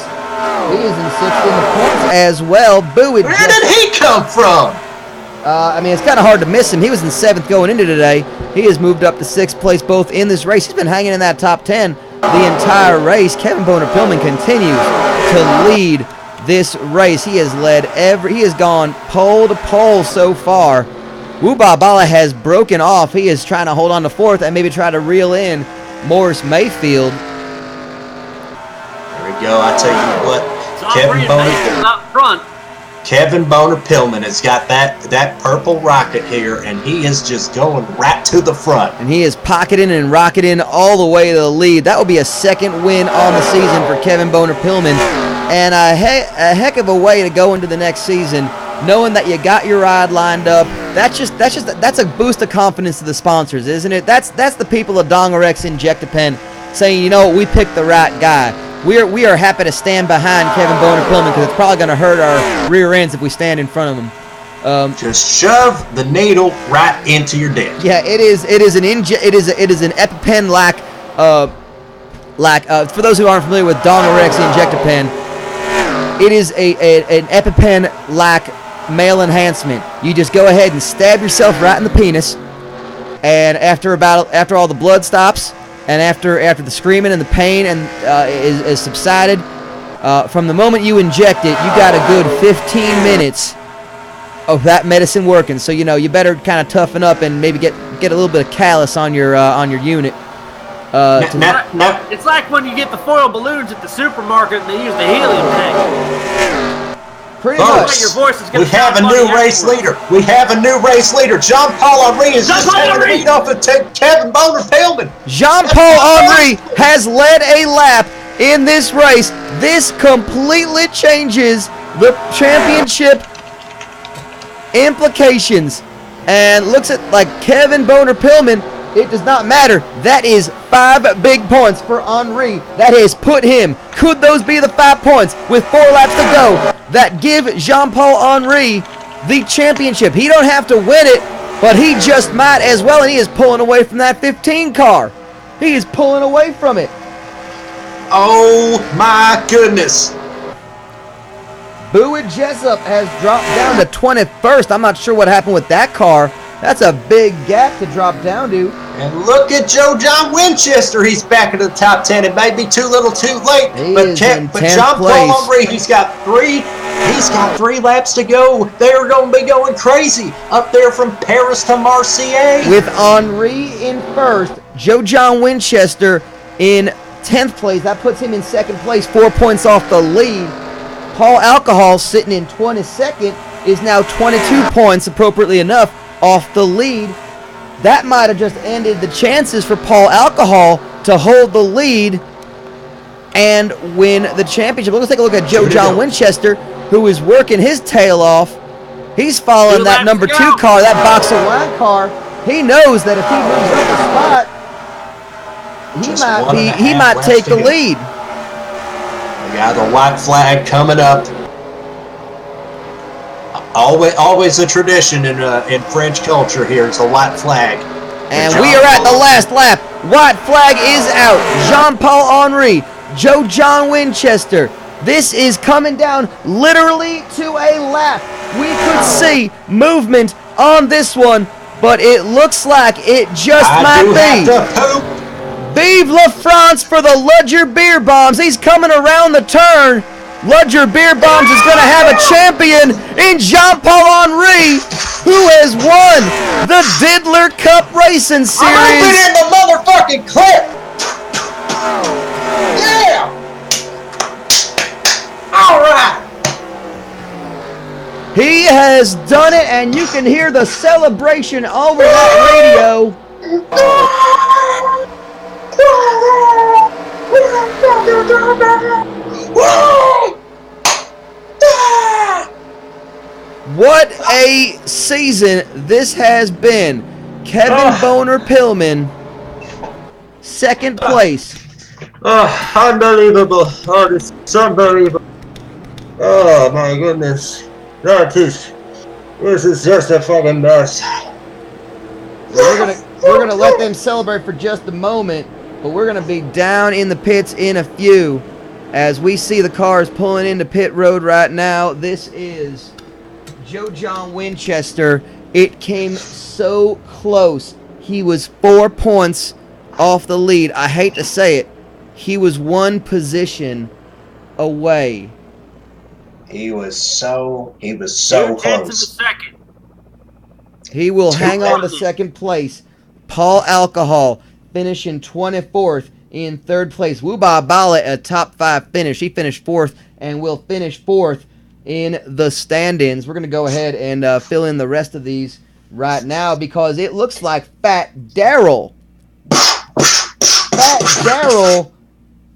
He is in 6th in the points as well. Where did he come from? I mean, it's kind of hard to miss him. He was in 7th going into today. He has moved up to 6th place both in this race. He's been hanging in that top 10 the entire race. Kevin Boner Pillman continues to lead this race. He has he has gone pole to pole so far. Wu Bala has broken off. He is trying to hold on to 4th and maybe try to reel in Morris Mayfield. There we go. I tell you what, Kevin Boner Pillman has got that purple rocket here, and he is just going right to the front. And he is pocketing and rocketing all the way to the lead. That will be a 2nd win on the season for Kevin Boner Pillman, and a heck of a way to go into the next season knowing that you got your ride lined up. That's a boost of confidence to the sponsors, isn't it? That's the people of Dongerex Injectapen saying, you know, we picked the right guy. We are happy to stand behind Kevin Boner-Pillman because it's probably going to hurt our rear ends if we stand in front of him. Just shove the needle right into your dick. Yeah, it is an EpiPen for those who aren't familiar with Dongerex Injectapen, it is an EpiPen male enhancement. You just go ahead and stab yourself right in the penis, and after all the blood stops, and after the screaming and the pain is subsided, from the moment you inject it, you got a good 15 minutes of that medicine working. So you better kind of toughen up and maybe get a little bit of callus on your unit. It's like when you get the foil balloons at the supermarket and they use the helium tank. Pretty Folks, much. Your voice is we have a new race leader. We have a new race leader. Jean-Paul Henry is just taking the lead off of Kevin Boner-Pillman. Jean-Paul Henry has led a lap in this race. This completely changes the championship implications. And looks at like Kevin Boner-Pillman. It does not matter. That is 5 big points for Henry. That has put him. Could those be the 5 points with 4 laps to go that give Jean-Paul Henry the championship? He don't have to win it, but he just might as well, and he is pulling away from that 15 car. He is pulling away from it. Oh my goodness. Bowie Jessup has dropped down to 21st. I'm not sure what happened with that car. That's a big gap to drop down to. And look at Joe John Winchester. He's back into the top 10. It may be too little too late. But Jean-Paul Henry, he's got 3 laps to go. They're going to be going crazy up there from Paris to Marseille. With Henry in first, Joe John Winchester in 10th place. That puts him in second place, 4 points off the lead. Paul Alcohol sitting in 22nd is now 22 points, appropriately enough, off the lead. That might have just ended the chances for Paul Alcohol to hold the lead and win the championship. Let's take a look at Joe John Winchester, who is working his tail off. He's following that number 2 car, that box of wine car. He knows that if he moves up a spot, he might take the lead. We got the white flag coming up. Always a tradition in French culture here. It's a white flag. And we are at the last lap. White flag is out. Jean-Paul Henry, Joe John Winchester. This is coming down literally to a lap. We could see movement on this one, but it looks like it just might be. Vive la France for the Ludger Beer Bombs. He's coming around the turn. Ludger Beer Bombs is going to have a champion in Jean-Paul Henry, who has won the Diddler Cup Racing Series. I'm open in the motherfucking clip. Yeah. All right. He has done it, and you can hear the celebration over that radio. What a season this has been. Kevin Boner-Pillman, second place. Oh, unbelievable. Oh, this is unbelievable. Oh, my goodness. This is just a fucking mess. We're gonna let them celebrate for just a moment, but we're gonna be down in the pits in a few as we see the cars pulling into pit road right now. This is Joe John Winchester. It came so close. He was 4 points off the lead. I hate to say it. He was 1 position away. He was so close. He will hang on to second place. Paul Alcohol finishing 24th in third place. Wuba Bala, a top 5 finish. He finished 4th and will finish 4th in the stand-ins. We're going to go ahead and fill in the rest of these right now because it looks like Fat Daryl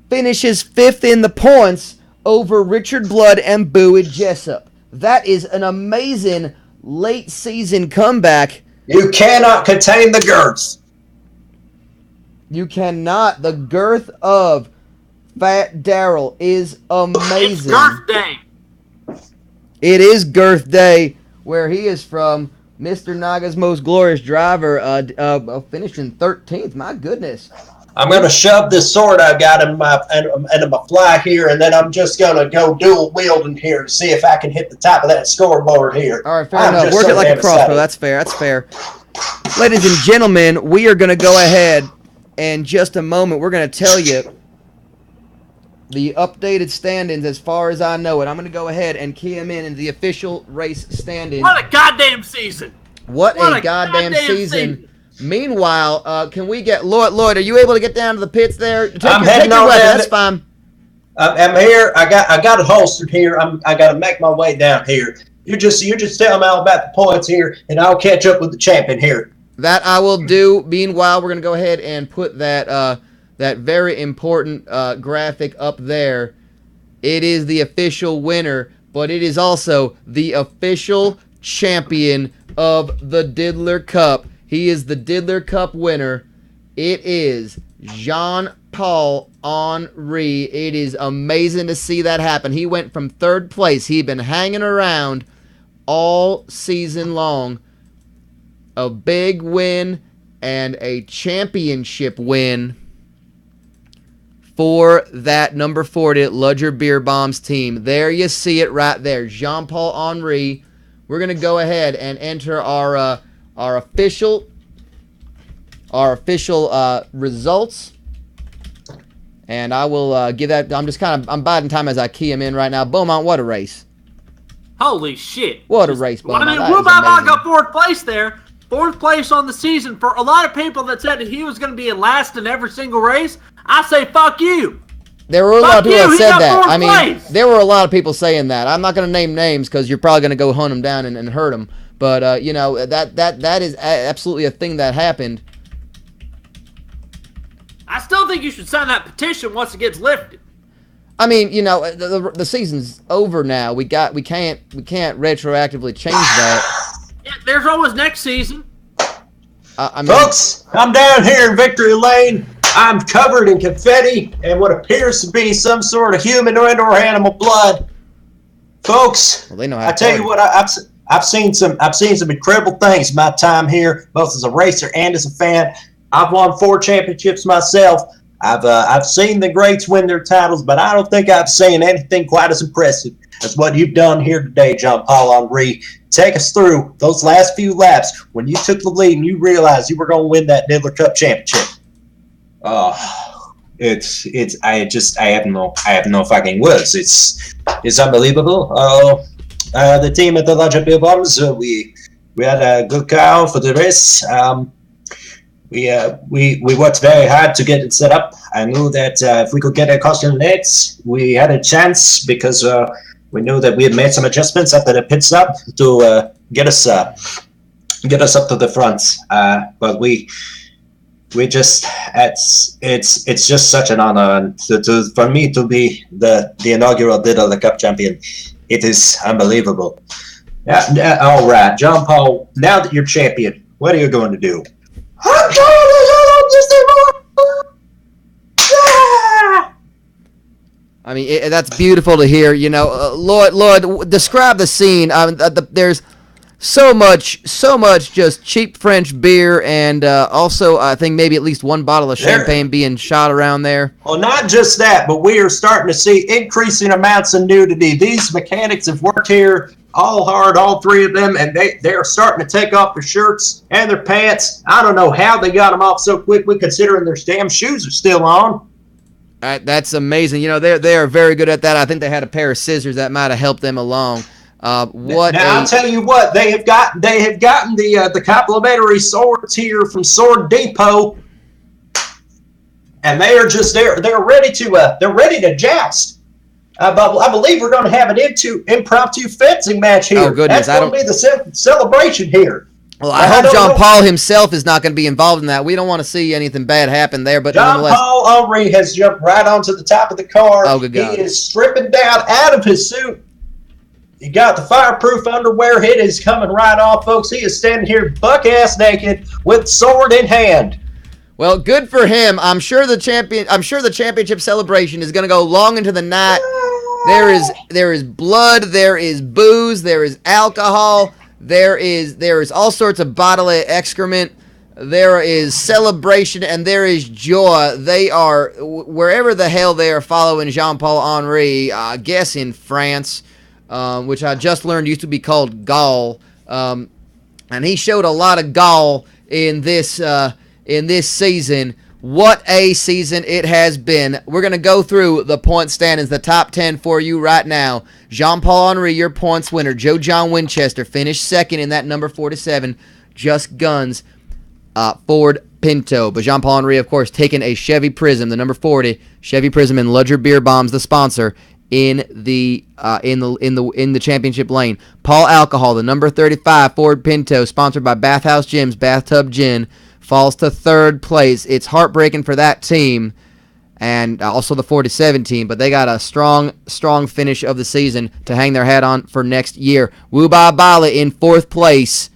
finishes 5th in the points over Richard Blood and Bowie Jessup. That is an amazing late season comeback. You cannot contain the girth. You cannot. The girth of Fat Daryl is amazing. It's Girth Day. It is Girth Day, where he is from. Mr. Naga's most glorious driver, finishing 13th. My goodness. I'm going to shove this sword I've got in my fly here, and then I'm just going to go dual wielding here to see if I can hit the top of that scoreboard here. All right, fair enough. Work it like a crossbow. That's fair. That's fair. Ladies and gentlemen, we are going to go ahead, and just a moment, we're going to tell you the updated standings as far as I know it. I'm going to go ahead and key them in the official race standings. What a goddamn season. What a goddamn season. Meanwhile, can we get Lloyd? Are you able to get down to the pits there? I'm heading on down. That's fine. I'm here. I got it holstered here. I got to make my way down here. You just tell me all about the points here, and I'll catch up with the champion here. That I will do. Meanwhile, we're gonna go ahead and put that that very important graphic up there. It is the official winner, but it is also the official champion of the Diddler Cup. He is the Diddler Cup winner. It is Jean-Paul Henry. It is amazing to see that happen. He went from third place. He'd been hanging around all season long. A big win and a championship win for that number 40 Ludger Beer Bombs team. There you see it right there. Jean-Paul Henry. We're going to go ahead and enter our official results. And I will give that. I'm biding time as I key him in right now. Beaumont, what a race. Holy shit. What a race, Beaumont. I mean, Beaumont got fourth place there. Fourth place on the season. For a lot of people that said that he was going to be in last in every single race, I say fuck you. There were a lot of people that said that. I mean, place. There were a lot of people saying that. I'm not going to name names because you're probably going to go hunt them down and hurt them. But, you know, that is absolutely a thing that happened. I still think you should sign that petition once it gets lifted. I mean, you know, the season's over now. We can't retroactively change that. Yeah, there's always next season. I mean, folks, I'm down here in Victory Lane. I'm covered in confetti and what appears to be some sort of human or animal blood. Folks, well, they know how I tell you what, I've seen some incredible things in my time here, both as a racer and as a fan. I've won 4 championships myself. I've seen the greats win their titles, but I don't think I've seen anything quite as impressive as what you've done here today, Jean-Paul Henry. Take us through those last few laps when you took the lead and you realized you were going to win that Diddler Cup championship. I have no fucking words. It's unbelievable. The team at the Ludger Beer Bombs, we had a good car for the race. We worked very hard to get it set up. I knew that if we could get a caution nets, we had a chance because we knew that we had made some adjustments after the pit stop to get us up to the front. But we just it's just such an honor for me to be the inaugural Diddler Cup champion. It is unbelievable. All right, John Paul. Now that you're champion, what are you going to do? I'm going to I mean, that's beautiful to hear. You know, Lloyd, describe the scene. There's so much just cheap French beer, and also I think maybe at least one bottle of champagne being shot around there. Well, not just that, but we are starting to see increasing amounts of nudity. These mechanics have worked here all hard, all 3 of them, and they are starting to take off their shirts and their pants. I don't know how they got them off so quickly, considering their damn shoes are still on. That's amazing. You know, they are very good at that. I think they had a pair of scissors that might have helped them along. I'll tell you what, they have gotten the complimentary swords here from Sword Depot, and they are just they're ready to joust. I believe we're going to have an impromptu fencing match here. Oh goodness, that's going to be the celebration here. Well, I hope John Paul himself is not going to be involved in that. We don't want to see anything bad happen there. But John Paul Henry has jumped right onto the top of the car. Oh, good God. He is stripping down out of his suit. You got the fireproof underwear. It is coming right off, folks. He is standing here buck-ass naked with sword in hand. Well, good for him. I'm sure the championship celebration is going to go long into the night. There is blood, there is booze, there is alcohol, there is all sorts of bodily excrement. There is celebration and there is joy. They are wherever the hell they are following Jean-Paul Henry. I guess in France, which I just learned used to be called Gaul. And he showed a lot of gall in this season. What a season it has been. We're going to go through the point standings, the top 10 for you right now. Jean-Paul Henry, your points winner. Joe John Winchester finished second in that number 47. Just Guns, Ford Pinto. But Jean-Paul Henry, of course, taking a Chevy Prism, the number 40. Chevy Prism and Ludger Beer Bombs, the sponsor, in the championship lane. Paul Alcohol, the number 35 Ford Pinto, sponsored by Bathhouse Gyms, Bathtub Gin, falls to third place. It's heartbreaking for that team and also the 47 team, but they got a strong finish of the season to hang their hat on for next year. Wubai Bala in fourth place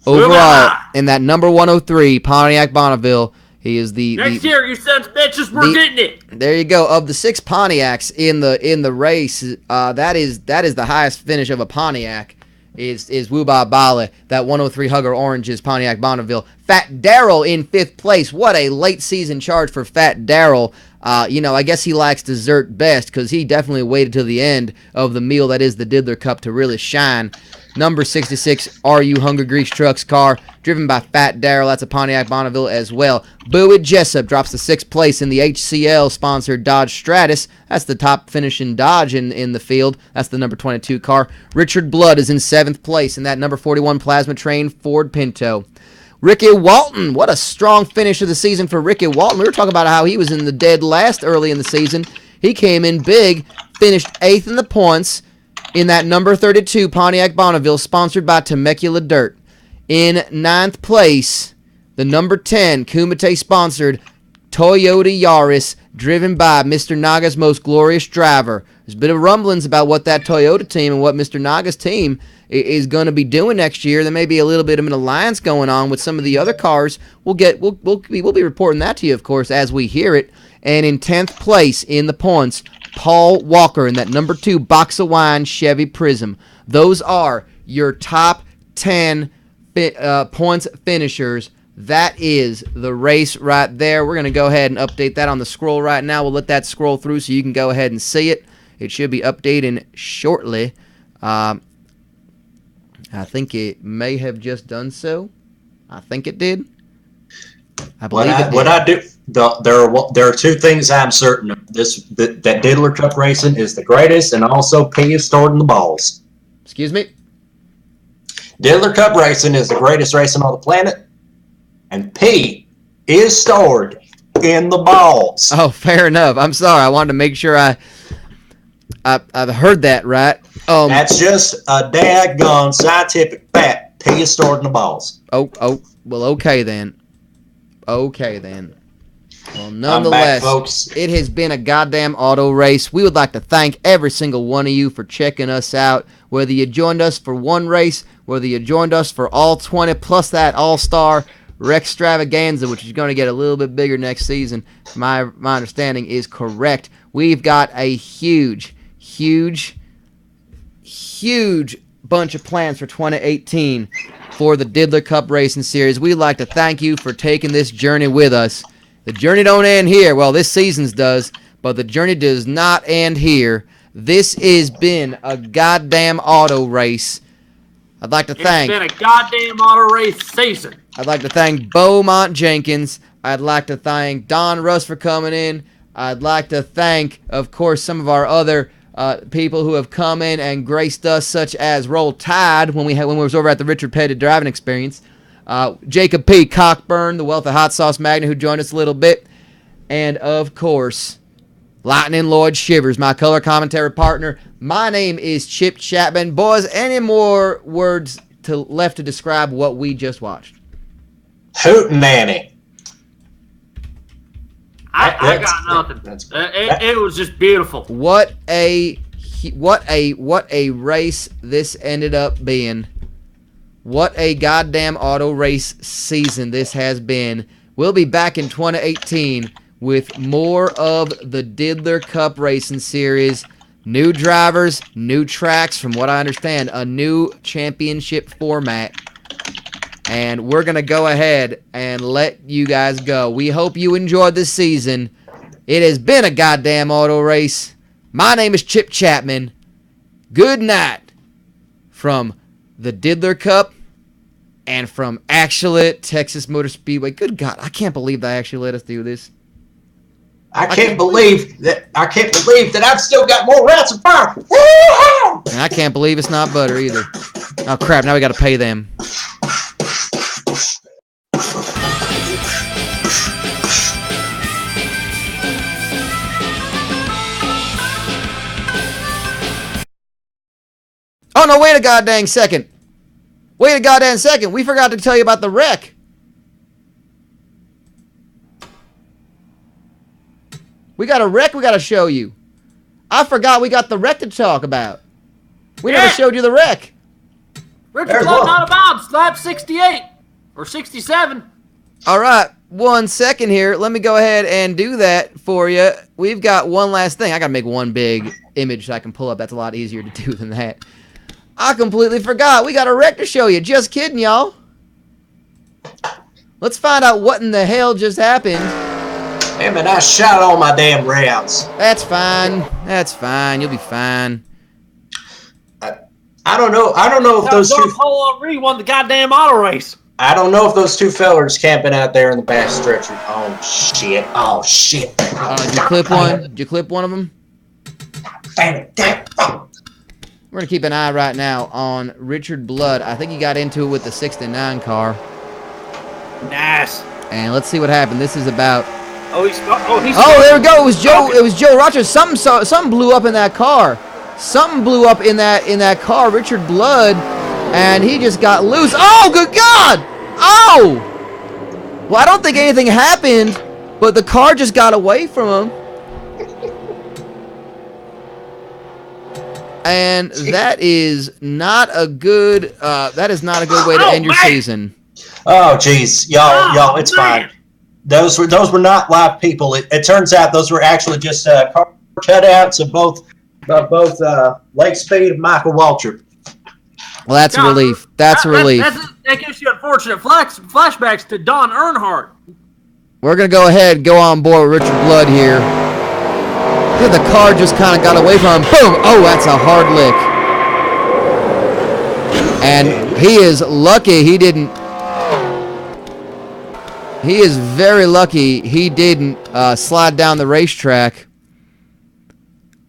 overall in that number 103 Pontiac Bonneville. He is next year, you sons of bitches, we're getting it. There you go. Of the 6 Pontiacs in the race, that is the highest finish of a Pontiac. Is Wubai Bala, that 103 Hugger Oranges Pontiac Bonneville. Fat Darrell in 5th place. What a late season charge for Fat Darrell. I guess he likes dessert best because he definitely waited to the end of the meal that is the Diddler Cup to really shine. Number 66, RU Hunger Grease Trucks car, driven by Fat Darrell. That's a Pontiac Bonneville as well. Bowie Jessup drops to 6th place in the HCL-sponsored Dodge Stratus. That's the top finishing Dodge in the field. That's the number 22 car. Richard Blood is in 7th place in that number 41 Plasma Train Ford Pinto. Ricky Walton, what a strong finish of the season for Ricky Walton. We were talking about how he was in the dead last early in the season. He came in big, finished 8th in the points in that number 32 Pontiac Bonneville, sponsored by Temecula Dirt. In 9th place, the number 10 Kumite-sponsored Toyota Yaris, driven by Mr. Naga's most glorious driver. There's a bit of rumblings about what that Toyota team and what Mr. Naga's team is going to be doing next year. There may be a little bit of an alliance going on with some of the other cars. We'll be reporting that to you, of course, as we hear it. And in 10th place in the points, Paul Walker in that number 2 Box of Wine Chevy Prism. Those are your top 10 points finishers. That is the race right there. We're going to go ahead and update that on the scroll right now. We'll let that scroll through so you can go ahead and see it. It should be updating shortly. I think it may have just done so. I think it did. I believe it did. What I do, there are 2 things I'm certain of. That Diddler Cup racing is the greatest, and also P is stored in the balls. Excuse me? Diddler Cup racing is the greatest racing on the planet, and P is stored in the balls. Oh, fair enough. I'm sorry. I wanted to make sure I've heard that right. That's just a daggone scientific fact. P is stored in the balls. Well, okay then. Well, nonetheless, folks. It has been a goddamn auto race. We would like to thank every single one of you for checking us out. Whether you joined us for one race, whether you joined us for all 20, plus that all-star Rextravaganza, which is going to get a little bit bigger next season, my understanding is correct. We've got a huge bunch of plans for 2018 for the Diddler Cup Racing Series. We'd like to thank you for taking this journey with us. The journey don't end here. Well, this season's does, but the journey does not end here. This has been a goddamn auto race. I'd like to thank... It's been a goddamn auto race season. I'd like to thank Beaumont Jenkins. I'd like to thank Don Russ for coming in. I'd like to thank, of course, some of our other people who have come in and graced us, such as Roll Tide when we was over at the Richard Petty Driving Experience. Jacob P. Cockburn, the Wealth of Hot Sauce Magnet, who joined us a little bit. And, of course, Lightning Lloyd Shivers, my color commentary partner. My name is Chip Chapman. Boys, any more words left to describe what we just watched? Hootenanny. I got nothing. It was just beautiful. What a what a race this ended up being. What a goddamn auto race season this has been. We'll be back in 2018 with more of the Diddler Cup Racing Series. New drivers, new tracks, from what I understand, a new championship format. And we're going to go ahead and let you guys go. We hope you enjoyed this season. It has been a goddamn auto race. My name is Chip Chapman. Good night from the Diddler Cup and from Actually Texas Motor Speedway. Good God, I can't believe they actually let us do this. I can't believe that I've still got more rounds of fire. Woo-hoo! And I can't believe it's not butter either. Oh crap, now we got to pay them. Oh no, wait a goddamn second. Wait a goddamn second. We forgot to tell you about the wreck. We got a wreck we got to show you. I forgot we got the wreck to talk about. We never showed you the wreck. Richard Blood out of bounds, lap 68 or 67. All right, 1 second here. Let me go ahead and do that for you. We've got one last thing. I got to make one big image so I can pull up. That's a lot easier to do than that. I completely forgot. We got a wreck to show you. Just kidding, y'all. Let's find out what in the hell just happened. Hey, man, I shot all my damn rounds. That's fine. That's fine. You'll be fine. I don't know if those two... Cole Henry won the goddamn auto race. I don't know if those two fellers camping out there in the back stretcher. Oh, shit. Oh, shit. Did you clip one? Did you clip one of them? Damn it. We're going to keep an eye right now on Richard Blood. I think he got into it with the 69 car. Nice. And let's see what happened. This is about... Oh, there we go. It was Joe. Okay. It was Joe Rochester. Something blew up in that car. Something blew up in that car. Richard Blood, and he just got loose. Oh, good God! Oh! Well, I don't think anything happened, but the car just got away from him. And that is not a good. That is not a good way to end your season. Oh, jeez, y'all, it's fine. Those were not live people. It turns out those were actually just car cutouts of both Lake Speed and Michael Waltrip. Well, that's a relief. That's a relief. That gives you unfortunate flashbacks to Don Earnhardt. We're going to go ahead and go on board with Richard Blood here. The car just kind of got away from him. Boom! Oh, that's a hard lick. And he is lucky he didn't... He is very lucky he didn't slide down the racetrack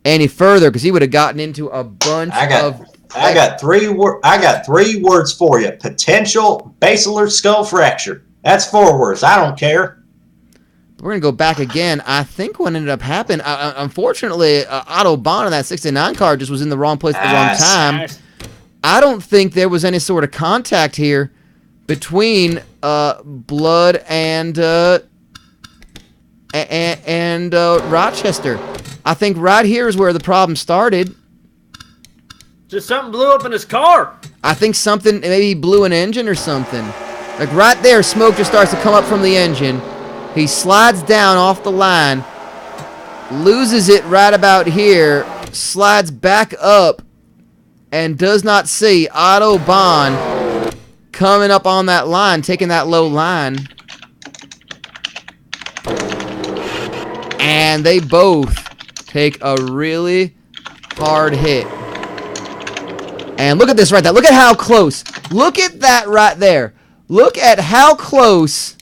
any further, because he would have gotten into a bunch of... I got three words for you. Potential basilar skull fracture. That's 4 words. I don't care. We're going to go back again. I think what ended up happening, unfortunately, Otto Bond in that 69 car just was in the wrong place at the wrong time. I don't think there was any sort of contact here between Blood and Rochester. I think right here is where the problem started. Just something blew up in his car. I think something, maybe he blew an engine or something. Like right there, smoke just starts to come up from the engine. He slides down off the line, loses it right about here, slides back up, and does not see Otto Bond coming up on that line, taking that low line. And they both take a really hard hit. And look at this right there. Look at how close. Look at that right there. Look at how close.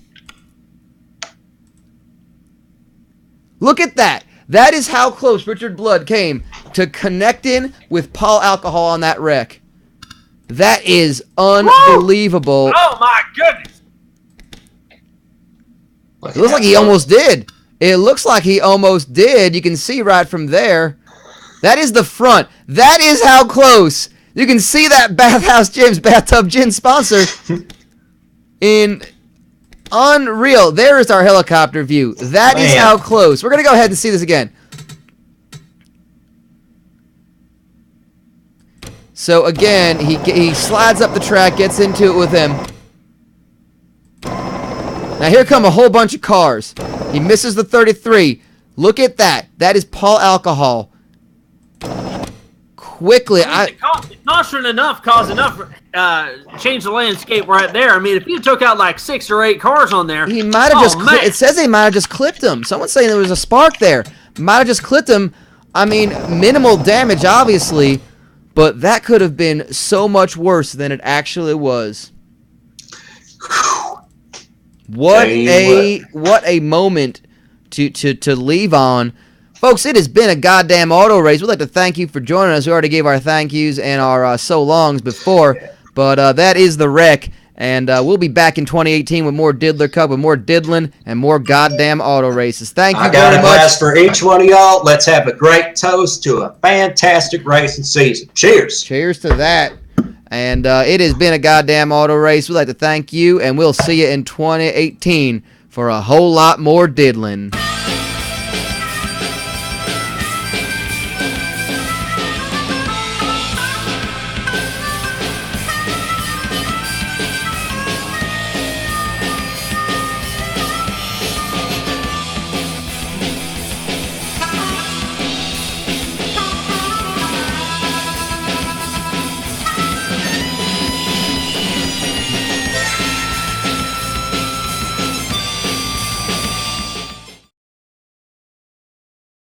Look at that. That is how close Richard Blood came to connecting with Paul Alcohol on that wreck. That is unbelievable. Whoa! Oh my goodness. It looks like he almost did. It looks like he almost did. You can see right from there. That is the front. That is how close. You can see that Bathhouse Jim's Bathtub Gin sponsor in unreal. There is our helicopter view. That is how close. We're going to go ahead and see this again. So again, he slides up the track, gets into it with him. Now here come a whole bunch of cars. He misses the 33. Look at that. That is Paul Alcohol. Quickly, caution enough caused enough change the landscape right there. I mean, if you took out like 6 or 8 cars on there, he might have it says they might have just clipped him. Someone's saying there was a spark there. Might have just clipped him. I mean, minimal damage, obviously, but that could have been so much worse than it actually was. What a moment to leave on. Folks, it has been a goddamn auto race. We'd like to thank you for joining us. We already gave our thank yous and our so longs before, but that is the wreck, and we'll be back in 2018 with more Diddler Cup, with more diddling, and more goddamn auto races. Thank you very much. I got a glass for each one of y'all. Let's have a great toast to a fantastic racing season. Cheers. Cheers to that. And it has been a goddamn auto race. We'd like to thank you, and we'll see you in 2018 for a whole lot more diddling.